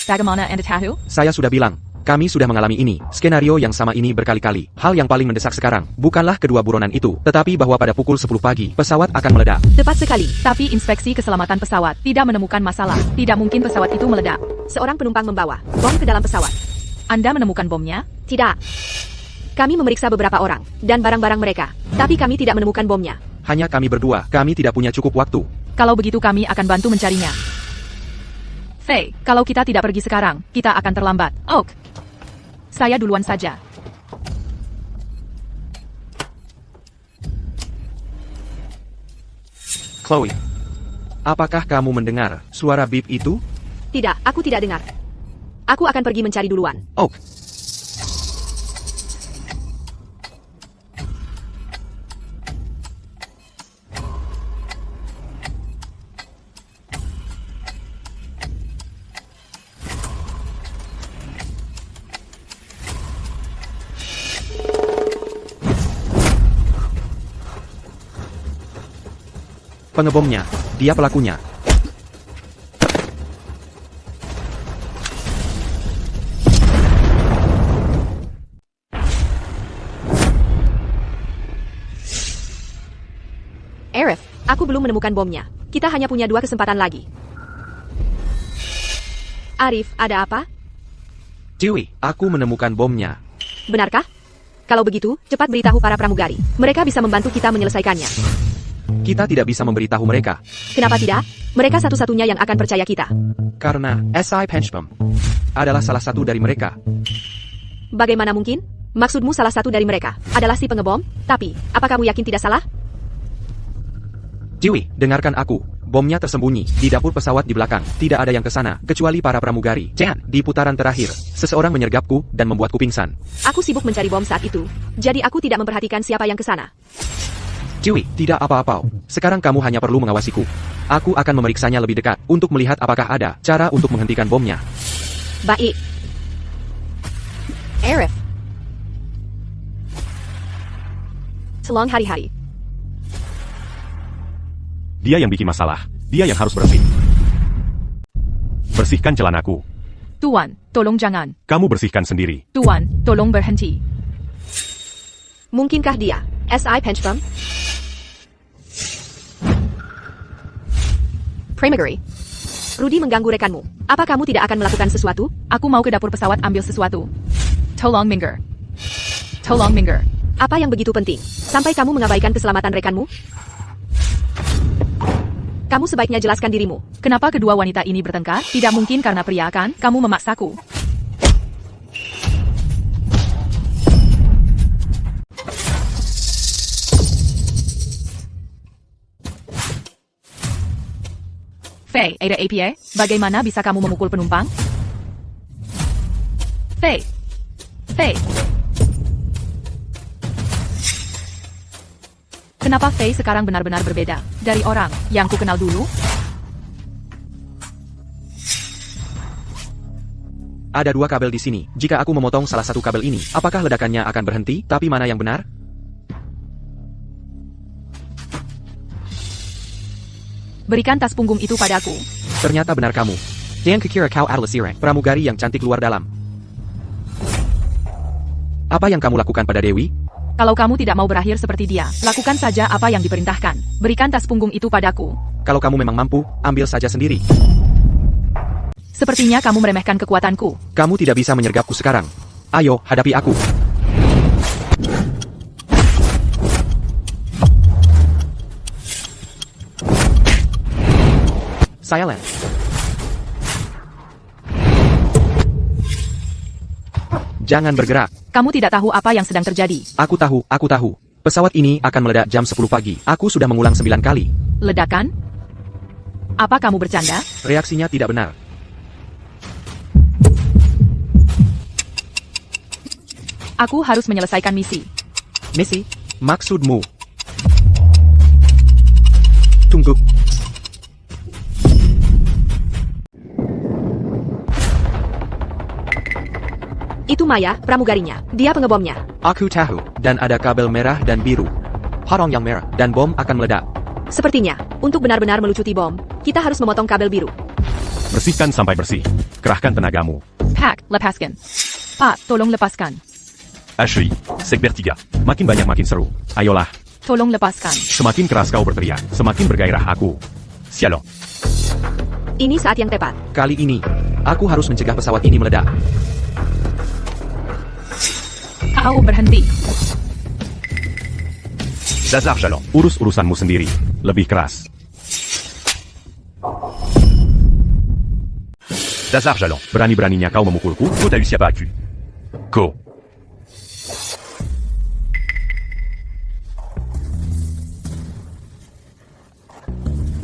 S2: Bagaimana Anda tahu?
S1: Saya sudah bilang, kami sudah mengalami ini. Skenario yang sama ini berkali-kali. Hal yang paling mendesak sekarang, bukanlah kedua buronan itu, tetapi bahwa pada pukul 10 pagi, pesawat akan meledak.
S4: Tepat sekali.
S2: Tapi inspeksi keselamatan pesawat tidak menemukan masalah. Tidak mungkin pesawat itu meledak.
S4: Seorang penumpang membawa bom ke dalam pesawat.
S2: Anda menemukan bomnya?
S4: Tidak. Kami memeriksa beberapa orang dan barang-barang mereka, tapi kami tidak menemukan bomnya.
S1: Hanya kami berdua, kami tidak punya cukup waktu.
S2: Kalau begitu kami akan bantu mencarinya. Faye, kalau kita tidak pergi sekarang, kita akan terlambat. Ok. Saya duluan saja.
S1: Chloe, apakah kamu mendengar suara bip itu?
S4: Tidak, aku tidak dengar. Aku akan pergi mencari duluan.
S1: Oh, Pengebomnya. Dia pelakunya.
S4: Arif, aku belum menemukan bomnya. Kita hanya punya 2 kesempatan lagi. Arif, ada apa?
S1: Dewey, aku menemukan bomnya.
S4: Benarkah? Kalau begitu, cepat beritahu para pramugari. Mereka bisa membantu kita menyelesaikannya.
S1: Kita tidak bisa memberitahu mereka.
S4: Kenapa tidak? Mereka satu-satunya yang akan percaya kita.
S1: Karena SI Penchpom adalah salah satu dari mereka.
S4: Bagaimana mungkin? Maksudmu salah satu dari mereka adalah si pengebom? Tapi, apa kamu yakin tidak salah?
S1: Dewey, dengarkan aku. Bomnya tersembunyi di dapur pesawat di belakang. Tidak ada yang ke sana, kecuali para pramugari. Dan, di putaran terakhir, seseorang menyergapku dan membuatku pingsan.
S4: Aku sibuk mencari bom saat itu, jadi aku tidak memperhatikan siapa yang ke sana.
S1: Dewey, tidak apa-apa. Sekarang kamu hanya perlu mengawasiku. Aku akan memeriksanya lebih dekat untuk melihat apakah ada cara untuk menghentikan bomnya.
S4: Baik. Arif. Selong hari-hari.
S3: Dia yang bikin masalah. Dia yang harus berhenti. Bersihkan celanaku.
S2: Tuan, tolong jangan.
S3: Kamu bersihkan sendiri.
S2: Tuan, tolong berhenti.
S4: Mungkinkah dia SI Penchpom? Pramugari. Rudy mengganggu rekanmu. Apa kamu tidak akan melakukan sesuatu?
S2: Aku mau ke dapur pesawat ambil sesuatu. Tolong minggir. Tolong minggir.
S4: Apa yang begitu penting? Sampai kamu mengabaikan keselamatan rekanmu? Kamu sebaiknya jelaskan dirimu.
S2: Kenapa kedua wanita ini bertengkar? Tidak mungkin karena pria kan? Kamu memaksaku. Faye, ada APA? Bagaimana bisa kamu memukul penumpang? Faye. Faye. Kenapa Faye sekarang benar-benar berbeda dari orang yang ku kenal dulu?
S1: Ada 2 kabel di sini. Jika aku memotong salah satu kabel ini, apakah ledakannya akan berhenti? Tapi mana yang benar?
S2: Berikan tas punggung itu padaku.
S1: Ternyata benar kamu. Dan kukira kau adalah Sirek, pramugari yang cantik luar dalam. Apa yang kamu lakukan pada Dewi?
S2: Kalau kamu tidak mau berakhir seperti dia, lakukan saja apa yang diperintahkan. Berikan tas punggung itu padaku.
S1: Kalau kamu memang mampu, ambil saja sendiri.
S2: Sepertinya kamu meremehkan kekuatanku.
S1: Kamu tidak bisa menyergapku sekarang. Ayo, hadapi aku. Silent. Jangan bergerak.
S2: Kamu tidak tahu apa yang sedang terjadi.
S1: Aku tahu. Pesawat ini akan meledak jam 10 pagi. Aku sudah mengulang 9 kali.
S2: Ledakan? Apa kamu bercanda?
S1: Reaksinya tidak benar.
S2: Aku harus menyelesaikan misi.
S1: Misi? Maksudmu? Tunggu.
S4: Itu Maya, pramugarinya. Dia pengebomnya.
S1: Aku tahu, dan ada kabel merah dan biru. Horong yang merah, dan bom akan meledak.
S4: Sepertinya, untuk benar-benar melucuti bom, kita harus memotong kabel biru.
S3: Bersihkan sampai bersih. Kerahkan tenagamu.
S2: Pak, lepaskan. Pak, tolong lepaskan.
S5: HEI, Sek Bertiga.
S3: Makin banyak makin seru. Ayolah.
S2: Tolong lepaskan.
S3: Semakin keras kau berteriak, semakin bergairah aku.
S5: Sialan.
S4: Ini saat yang tepat.
S1: Kali ini, aku harus mencegah pesawat ini meledak.
S2: Kau berhenti.
S5: Dazar Jalan.
S3: Urus urusanmu sendiri. Lebih keras.
S5: Dazar Jalan.
S3: Berani-beraninya kau memukulku?
S5: Ko t'as eu si abattu. Ko.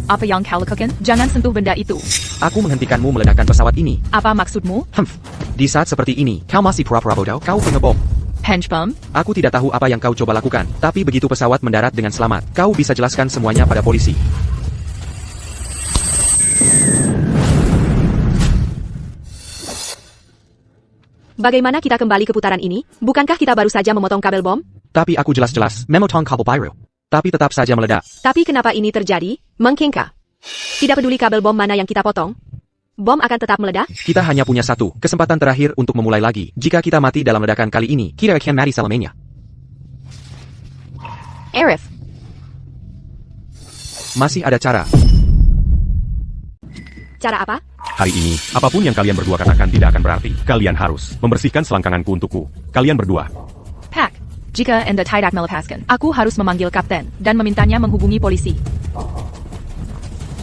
S2: Apa yang kau lakukan? Jangan sentuh benda itu.
S1: Aku menghentikanmu meledakkan pesawat ini.
S2: Apa maksudmu?
S1: Di saat seperti ini, kau masih pura-pura bodoh, kau pengebom.
S2: Penchpom?
S1: Aku tidak tahu apa yang kau coba lakukan, tapi begitu pesawat mendarat dengan selamat, kau bisa jelaskan semuanya pada polisi.
S4: Bagaimana kita kembali ke putaran ini? Bukankah kita baru saja memotong kabel bom?
S1: Tapi aku jelas-jelas memotong kabel biru. tapi tetap saja meledak.
S4: Tapi kenapa ini terjadi? Mengkingka. Tidak peduli kabel bom mana yang kita potong, bom akan tetap meledak?
S1: Kita hanya punya satu kesempatan terakhir untuk memulai lagi. Jika kita mati dalam ledakan kali ini, kita akan mati selamanya.
S4: Arif,
S1: Masih ada cara.
S4: cara apa?
S3: Hari ini, apapun yang kalian berdua katakan tidak akan berarti. Kalian harus membersihkan selangkanganku untukku. Kalian berdua.
S2: Pak, jika Anda tidak melepaskan, aku harus memanggil kapten dan memintanya menghubungi polisi.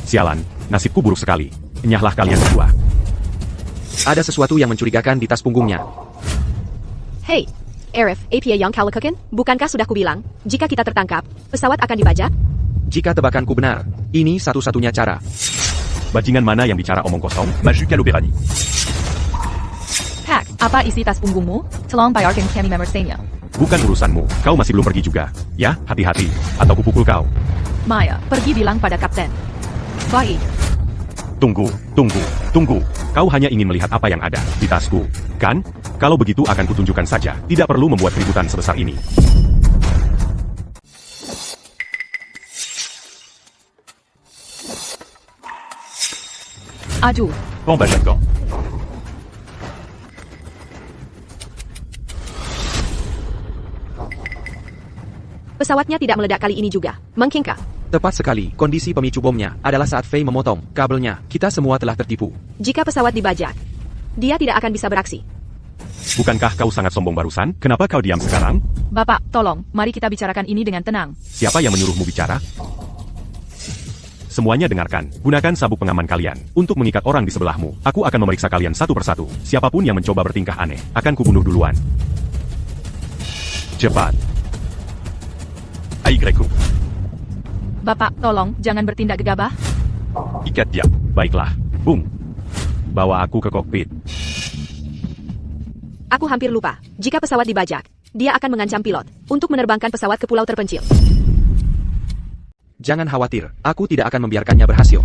S3: Sialan, nasibku buruk sekali. Enyahlah kalian berdua.
S1: Ada sesuatu yang mencurigakan di tas punggungnya.
S4: Hey, Arif, apa yang kau lakukan? Bukankah sudah kubilang, jika kita tertangkap, pesawat akan dibajak?
S1: Jika tebakanku benar, ini satu-satunya cara.
S3: Bajingan mana yang bicara omong kosong?
S5: Maju Kalopérani.
S2: Pak, apa isi tas punggungmu? Tolong bayarkan kami memersenya.
S3: Bukan urusanmu. Kau masih belum pergi juga. Ya, hati-hati. Atau kupukul kau.
S2: Maya, pergi bilang pada kapten. Baik.
S3: Tunggu. Kau hanya ingin melihat apa yang ada di tasku, kan? Kalau begitu akan kutunjukkan saja. Tidak perlu membuat keributan sebesar ini.
S2: Aju.
S5: Pambajakan.
S4: Pesawatnya tidak meledak kali ini juga. Mengkingka.
S1: Tepat sekali, kondisi pemicu bomnya adalah saat Faye memotong kabelnya. Kita semua telah tertipu.
S4: Jika pesawat dibajak, dia tidak akan bisa beraksi.
S3: Bukankah kau sangat sombong barusan? Kenapa kau diam sekarang?
S2: Bapak, tolong, mari kita bicarakan ini dengan tenang.
S3: Siapa yang menyuruhmu bicara? Semuanya dengarkan. Gunakan sabuk pengaman kalian untuk mengikat orang di sebelahmu. Aku akan memeriksa kalian satu persatu. Siapapun yang mencoba bertingkah aneh, akan kubunuh duluan. Cepat.
S5: Aigreku.
S2: Bapak, tolong, jangan bertindak gegabah.
S5: Ikat dia.
S3: Baiklah. Bung. Bawa aku ke kokpit.
S4: Aku hampir lupa, jika pesawat dibajak, dia akan mengancam pilot untuk menerbangkan pesawat ke pulau terpencil.
S1: Jangan khawatir, aku tidak akan membiarkannya berhasil.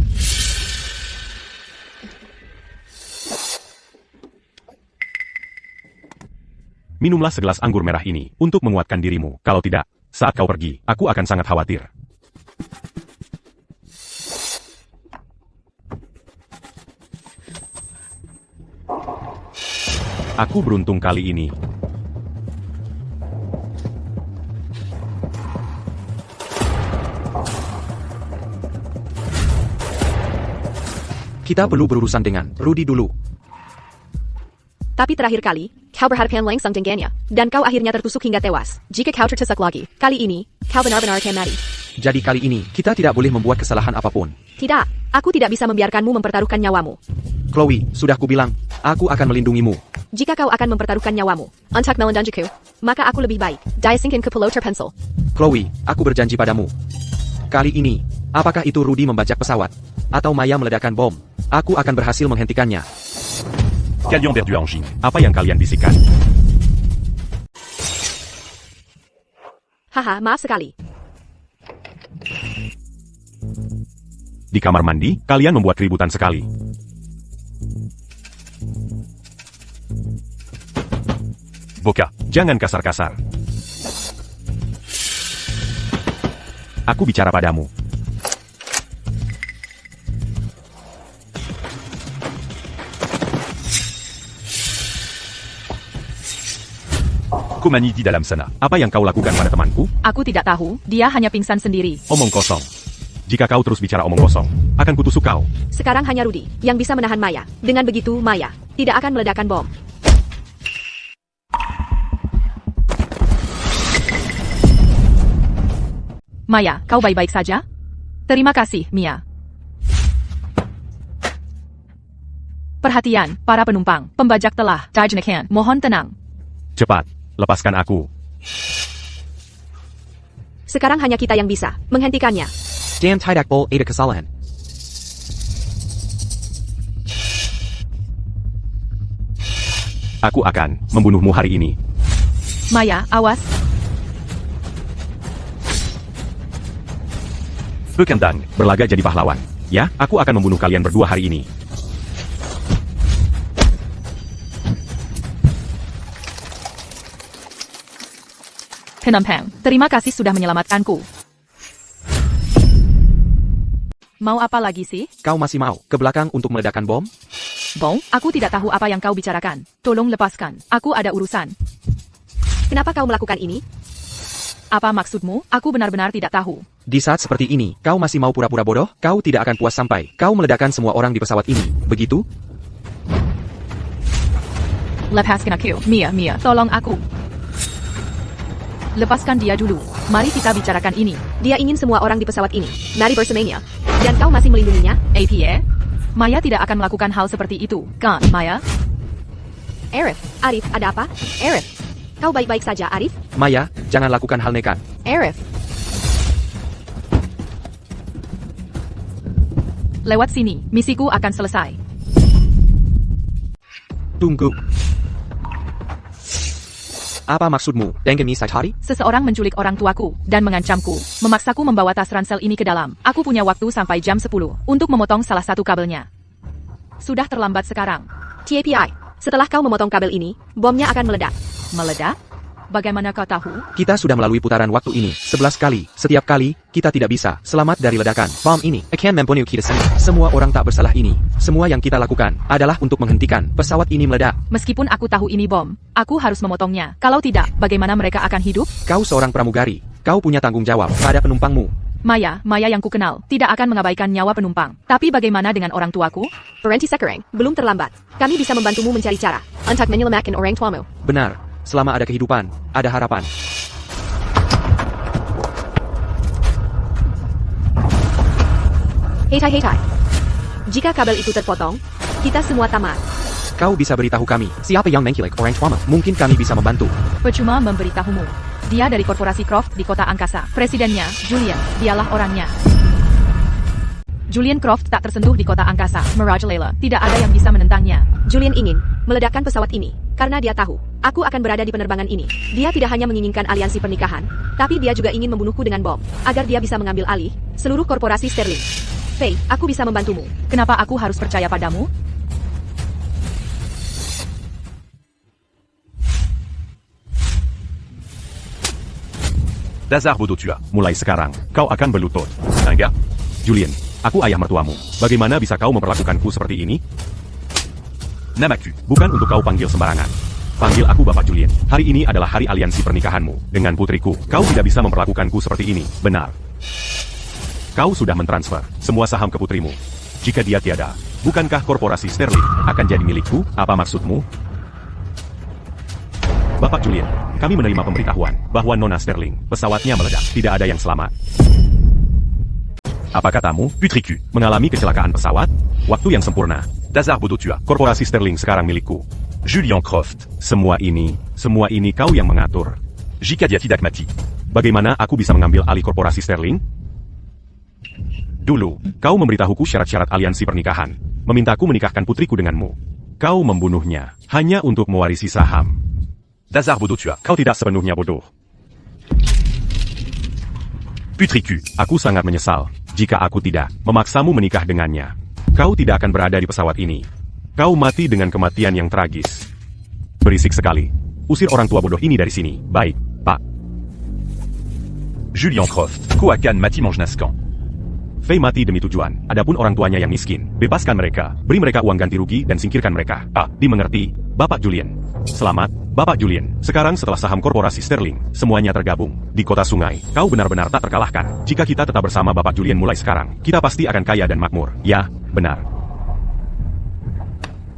S3: Minumlah segelas anggur merah ini untuk menguatkan dirimu. Kalau tidak, saat kau pergi, aku akan sangat khawatir. Aku beruntung kali ini.
S1: Kita perlu berurusan dengan Rudy dulu.
S4: Tapi terakhir kali, kau berhadapan langsung dengannya, dan kau akhirnya tertusuk hingga tewas. Jika kau tertusuk lagi, kali ini, kau benar-benar akan mati.
S1: Jadi kali ini, kita tidak boleh membuat kesalahan apapun.
S4: Tidak, aku tidak bisa membiarkanmu mempertaruhkan nyawamu.
S1: Chloe, sudah kubilang, aku akan melindungimu.
S4: Jika kau akan mempertaruhkan nyawamu untuk melanjutku, maka aku lebih baik diasingkan ke pulau terpencil.
S1: Chloe, aku berjanji padamu. Kali ini, apakah itu Rudy membajak pesawat? Atau Maya meledakkan bom? Aku akan berhasil menghentikannya.
S5: Calion perdu engine.
S3: Apa yang kalian bisikan?
S4: Haha, maaf sekali.
S3: Di kamar mandi, kalian membuat keributan sekali.
S5: Boka.
S3: Jangan kasar-kasar. Aku bicara padamu.
S5: Komani di dalam sana.
S3: Apa yang kau lakukan pada temanku?
S2: Aku tidak tahu, dia hanya pingsan sendiri.
S3: Omong kosong. Jika kau terus bicara omong kosong, akan kutusuk kau.
S4: Sekarang hanya Rudy yang bisa menahan Maya. Dengan begitu, Maya tidak akan meledakkan bom.
S2: Maya, kau baik-baik saja? Terima kasih, Mia. Perhatian, para penumpang, pembajak telah dijinakan. Mohon tenang.
S3: Cepat, lepaskan aku.
S4: Sekarang hanya kita yang bisa menghentikannya.
S1: Dan tidak boleh ada kesalahan.
S3: Aku akan membunuhmu hari ini.
S2: Maya, awas.
S5: Bekendang.
S3: Berlaga jadi pahlawan. Ya, aku akan membunuh kalian berdua hari ini.
S2: Penumpang, terima kasih sudah menyelamatkanku. Mau apa lagi sih?
S1: Kau masih mau ke belakang untuk meledakkan bom?
S2: Bom, aku tidak tahu apa yang kau bicarakan. Tolong lepaskan. Aku ada urusan.
S4: Kenapa kau melakukan ini?
S2: Apa maksudmu? Aku benar-benar tidak tahu.
S1: Di saat seperti ini, kau masih mau pura-pura bodoh? Kau tidak akan puas sampai kau meledakkan semua orang di pesawat ini, begitu?
S2: Lepaskan aku. Mia, tolong aku. Lepaskan dia dulu. Mari kita bicarakan ini.
S4: Dia ingin semua orang di pesawat ini mari bersamanya. Dan kau masih melindunginya?
S2: APA? Maya tidak akan melakukan hal seperti itu, kan, Maya?
S4: Arif, ada apa? Kau baik-baik saja, Arif?
S1: Maya, jangan lakukan hal nekat.
S2: Lewat sini, misiku akan selesai.
S1: Tunggu. Apa maksudmu, Dengeni Saitari?
S2: Seseorang menculik orang tuaku dan mengancamku, memaksaku membawa tas ransel ini ke dalam. Aku punya waktu sampai jam 10 untuk memotong salah satu kabelnya. Sudah terlambat sekarang.
S4: TAPI, setelah kau memotong kabel ini, bomnya akan meledak.
S2: Meledak? Bagaimana kau tahu?
S1: Kita sudah melalui putaran waktu ini 11 kali. Setiap kali, kita tidak bisa selamat dari ledakan bom ini. Akan membunuh kita sendiri. Semua orang tak bersalah ini. Semua yang kita lakukan adalah untuk menghentikan pesawat ini meledak.
S2: Meskipun aku tahu ini bom, aku harus memotongnya. Kalau tidak, bagaimana mereka akan hidup?
S1: Kau seorang pramugari. Kau punya tanggung jawab pada penumpangmu.
S2: Maya yang ku kenal, tidak akan mengabaikan nyawa penumpang. Tapi bagaimana dengan orang tuaku?
S4: Berhenti sekarang, belum terlambat. Kami bisa membantumu mencari cara untuk menyelamatkan orang tuamu.
S1: Benar. Selama ada kehidupan, ada harapan.
S4: Hei. Jika kabel itu terpotong, kita semua tamat.
S1: Kau bisa beritahu kami, siapa yang mengkilik orang tuamu? Mungkin kami bisa membantu.
S2: Percuma memberitahumu. Dia dari korporasi Croft di kota angkasa. Presidennya, Julian, dialah orangnya. Julian Croft tak tersentuh di kota angkasa, merajalela. Tidak ada yang bisa menentangnya.
S4: Julian ingin meledakkan pesawat ini, karena dia tahu, aku akan berada di penerbangan ini. Dia tidak hanya menginginkan aliansi pernikahan, tapi dia juga ingin membunuhku dengan bom, agar dia bisa mengambil alih seluruh korporasi Sterling. Faye, aku bisa membantumu.
S2: Kenapa aku harus percaya padamu?
S5: Dasar bodoh tua.
S3: Mulai sekarang, kau akan berlutut.
S5: Enggak.
S3: Julian, aku ayah mertuamu. Bagaimana bisa kau memperlakukanku seperti ini?
S5: Namaku.
S3: Bukan untuk kau panggil sembarangan. Panggil aku Bapak Julian. Hari ini adalah hari aliansi pernikahanmu dengan putriku. Kau tidak bisa memperlakukanku seperti ini, benar? Kau sudah mentransfer semua saham ke putrimu. Jika dia tiada, bukankah korporasi Sterling akan jadi milikku? Apa maksudmu? Bapak Julian, kami menerima pemberitahuan bahwa Nona Sterling, pesawatnya meledak. Tidak ada yang selamat. Apa katamu?
S5: Putriku.
S3: Mengalami kecelakaan pesawat? Waktu yang sempurna.
S5: Dasar bodoh tua.
S3: Korporasi Sterling sekarang milikku.
S5: Julian Croft.
S3: Semua ini kau yang mengatur.
S5: Jika dia tidak mati.
S3: Bagaimana aku bisa mengambil alih korporasi Sterling? Dulu, kau memberitahuku syarat-syarat aliansi pernikahan. Memintaku menikahkan putriku denganmu. Kau membunuhnya, hanya untuk mewarisi saham.
S5: Dasar bodoh tua.
S3: Kau tidak sepenuhnya bodoh.
S5: Putriku.
S3: Aku sangat menyesal jika aku tidak memaksamu menikah dengannya. Kau tidak akan berada di pesawat ini. Kau mati dengan kematian yang tragis. Berisik sekali. Usir orang tua bodoh ini dari sini. Baik, Pak.
S5: Julian Croft. Koakan mati Manjnaskan.
S3: Faye mati demi tujuan. Adapun orang tuanya yang miskin, bebaskan mereka. Beri mereka uang ganti rugi dan singkirkan mereka. Dimengerti, Bapak Julian. Selamat, Bapak Julian. Sekarang setelah saham korporasi Sterling, semuanya tergabung. Di kota sungai, kau benar-benar tak terkalahkan. Jika kita tetap bersama Bapak Julian mulai sekarang, kita pasti akan kaya dan makmur. Ya, benar.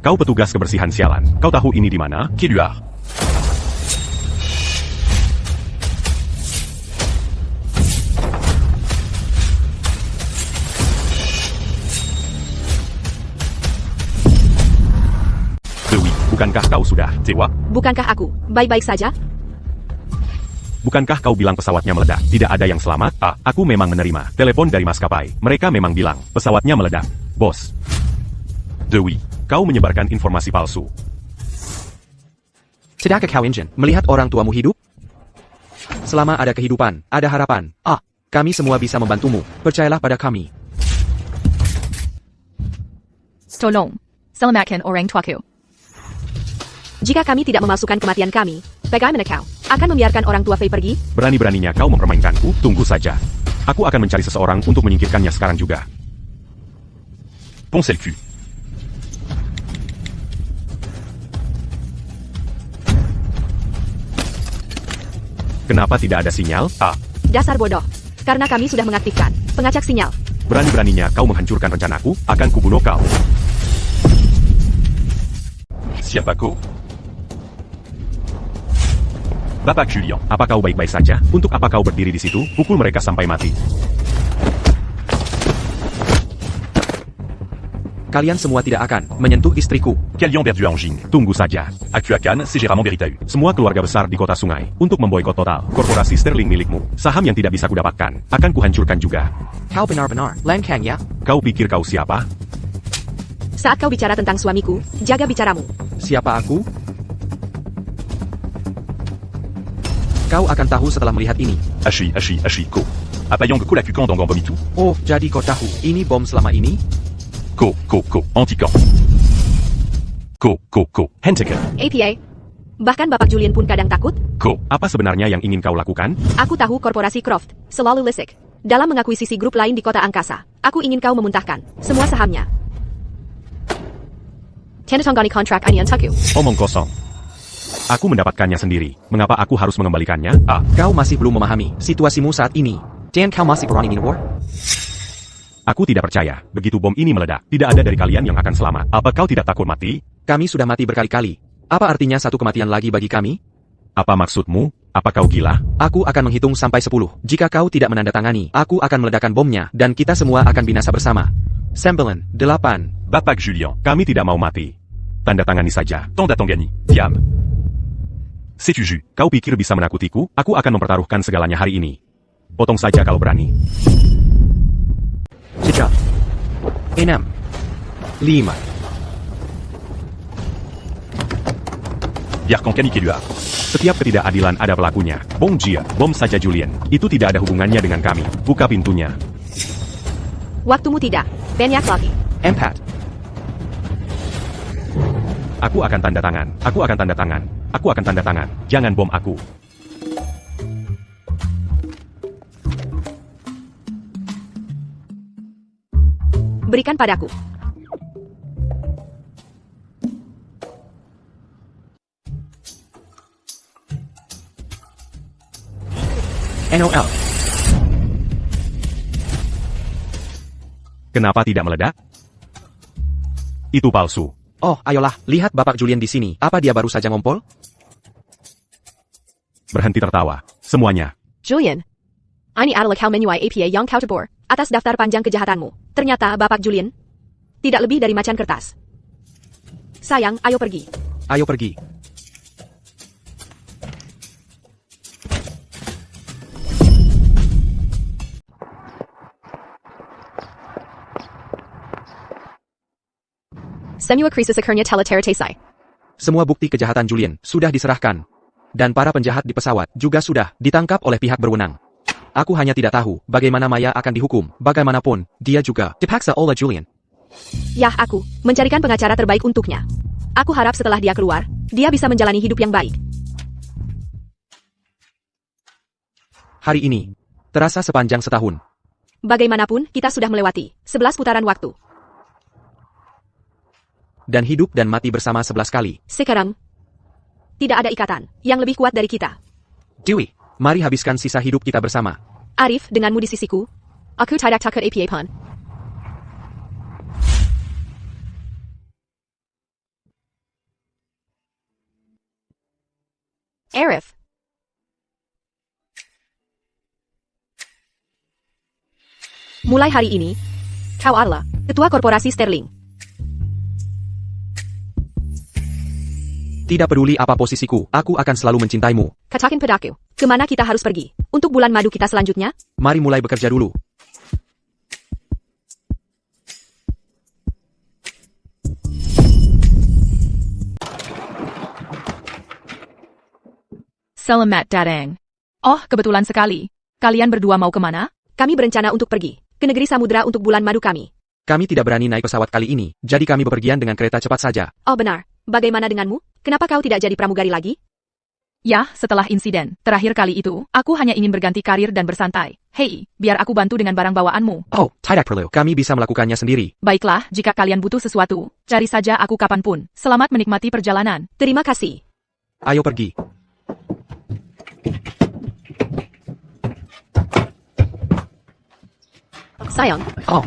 S3: Kau petugas kebersihan sialan. Kau tahu ini di mana?
S5: Keluar.
S3: Dewi, bukankah kau sudah tewa?
S4: Bukankah aku baik-baik saja?
S3: Bukankah kau bilang pesawatnya meledak? Tidak ada yang selamat? Aku memang menerima telepon dari maskapai. Mereka memang bilang pesawatnya meledak. Bos. Dewi, kau menyebarkan informasi palsu.
S1: Tidakkah kau ingin melihat orang tuamu hidup? Selama ada kehidupan, ada harapan. Kami semua bisa membantumu. Percayalah pada kami.
S2: Tolong, selamatkan orang tuaku.
S4: Jika kami tidak memasukkan kematian kami, bagaimana kau akan membiarkan orang tua Faye pergi?
S3: Berani-beraninya kau mempermainkanku? Tunggu saja. Aku akan mencari seseorang untuk menyingkirkannya sekarang juga.
S5: Poncez le cul.
S3: Kenapa tidak ada sinyal?
S5: Ah,
S4: Dasar bodoh. Karena kami sudah mengaktifkan pengacak sinyal.
S3: Berani-beraninya kau menghancurkan rencanaku, akan kubunuh kau.
S5: Siapako. Bapak Julien.
S3: Apa kau baik-baik saja? Untuk apa kau berdiri di situ? Pukul mereka sampai mati.
S1: Kalian semua tidak akan menyentuh istriku.
S5: Calian perdu à Anging.
S3: Tunggu saja.
S5: Actu à Cannes, c'est Gérard Beritahu.
S3: Semua keluarga besar di kota sungai untuk memboikot total korporasi Sterling milikmu. Saham yang tidak bisa kudapatkan akan kuhancurkan juga.
S1: Kau benar-benar Lan Kang ya?
S3: Kau pikir kau siapa?
S4: Saat kau bicara tentang suamiku, jaga bicaramu.
S1: Siapa aku? Kau akan tahu setelah melihat ini.
S5: Ashi, ko. Apayang ko la kukan dans Bomitou.
S1: Oh, jadi kau tahu ini bom selama ini?
S5: Ko. Anti-camp. Ko. Henteke.
S4: APA. Bahkan Bapak Julian pun kadang takut.
S5: Ko.
S3: Apa sebenarnya yang ingin kau lakukan?
S4: Aku tahu korporasi Croft selalu lisik dalam mengakuisisi grup lain di kota angkasa. Aku ingin kau memuntahkan semua sahamnya. Tanatonggani kontrak ini untukku.
S3: Omong kosong. Aku mendapatkannya sendiri. Mengapa aku harus mengembalikannya?
S5: Ah,
S1: Kau masih belum memahami situasimu saat ini. Dan kau masih berani minum war?
S3: Aku tidak percaya. Begitu bom ini meledak, tidak ada dari kalian yang akan selamat. Apa kau tidak takut mati?
S1: Kami sudah mati berkali-kali. Apa artinya satu kematian lagi bagi kami?
S3: Apa maksudmu? Apa kau gila?
S1: Aku akan menghitung sampai 10. Jika kau tidak menandatangani, aku akan meledakkan bomnya, dan kita semua akan binasa bersama. 9, 8.
S5: Bapak Julien.
S3: Kami tidak mau mati. Tanda tangani saja.
S5: Tanda Tangani. Diam. C'est-tu jus?
S3: Kau pikir bisa menakutiku? Aku akan mempertaruhkan segalanya hari ini. Potong saja kalau berani.
S1: 7, 6, 5.
S5: Biarkan Camille Keluar.
S3: Setiap ketidakadilan ada pelakunya. Bong Jia, bom saja Julien. Itu tidak ada hubungannya dengan kami. Buka pintunya.
S4: Waktumu tidak. Banyak lagi.
S1: 4.
S3: Aku akan tanda tangan. Aku akan tanda tangan. Aku akan tanda tangan. Jangan bom aku.
S4: Berikan padaku.
S1: NOL.
S3: Kenapa tidak meledak? Itu palsu.
S1: Oh, ayolah, lihat Bapak Julian di sini. Apa dia baru saja ngompol?
S3: Berhenti tertawa. Semuanya.
S4: Julian. Ini adalah kau menyuai APA yang kau tebur atas daftar panjang kejahatanmu. Ternyata Bapak Julian tidak lebih dari macan kertas. Sayang, ayo pergi.
S1: Ayo pergi.
S4: Semua krisis akhirnya telah terselesai.
S1: Semua bukti kejahatan Julian sudah diserahkan. Dan para penjahat di pesawat juga sudah ditangkap oleh pihak berwenang. Aku hanya tidak tahu bagaimana Maya akan dihukum. Bagaimanapun, dia juga dipaksa oleh Julian.
S4: Yah, aku mencarikan pengacara terbaik untuknya. Aku harap setelah dia keluar, dia bisa menjalani hidup yang baik.
S1: Hari ini, terasa sepanjang setahun.
S4: Bagaimanapun, kita sudah melewati 11 putaran waktu.
S1: Dan hidup dan mati bersama 11 kali.
S4: Sekarang, tidak ada ikatan yang lebih kuat dari kita.
S1: Dewi, mari habiskan sisa hidup kita bersama.
S4: Arif, denganmu di sisiku, aku tidak takut APA pun. Arif. Mulai hari ini, kau adalah ketua korporasi Sterling.
S1: Tidak peduli apa posisiku, aku akan selalu mencintaimu.
S4: Katakan padaku, kemana kita harus pergi untuk bulan madu kita selanjutnya?
S1: Mari mulai bekerja dulu.
S2: Selamat datang. Oh, kebetulan sekali. Kalian berdua mau kemana?
S4: Kami berencana untuk pergi ke negeri samudera untuk bulan madu kami.
S1: Kami tidak berani naik pesawat kali ini, jadi kami bepergian dengan kereta cepat saja.
S4: Oh benar, bagaimana denganmu? Kenapa kau tidak jadi pramugari lagi?
S2: Ya, setelah insiden terakhir kali itu, aku hanya ingin berganti karir dan bersantai. Hei, biar aku bantu dengan barang bawaanmu.
S1: Oh, tidak perlu. Kami bisa melakukannya sendiri.
S2: Baiklah, jika kalian butuh sesuatu, cari saja aku kapanpun. Selamat menikmati perjalanan.
S4: Terima kasih.
S1: Ayo pergi.
S4: Sayang,
S1: Oh.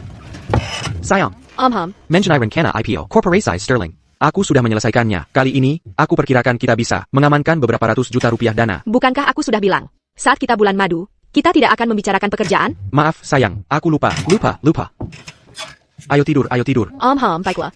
S1: Sayang,
S4: Om.
S1: mengenai rencana IPO Korporasi Sterling. Aku sudah menyelesaikannya. Kali ini, aku perkirakan kita bisa mengamankan beberapa ratus juta rupiah dana.
S4: Bukankah aku sudah bilang, saat kita bulan madu, kita tidak akan membicarakan pekerjaan?
S1: Maaf, sayang. Aku lupa. Ayo tidur.
S4: Om, baiklah.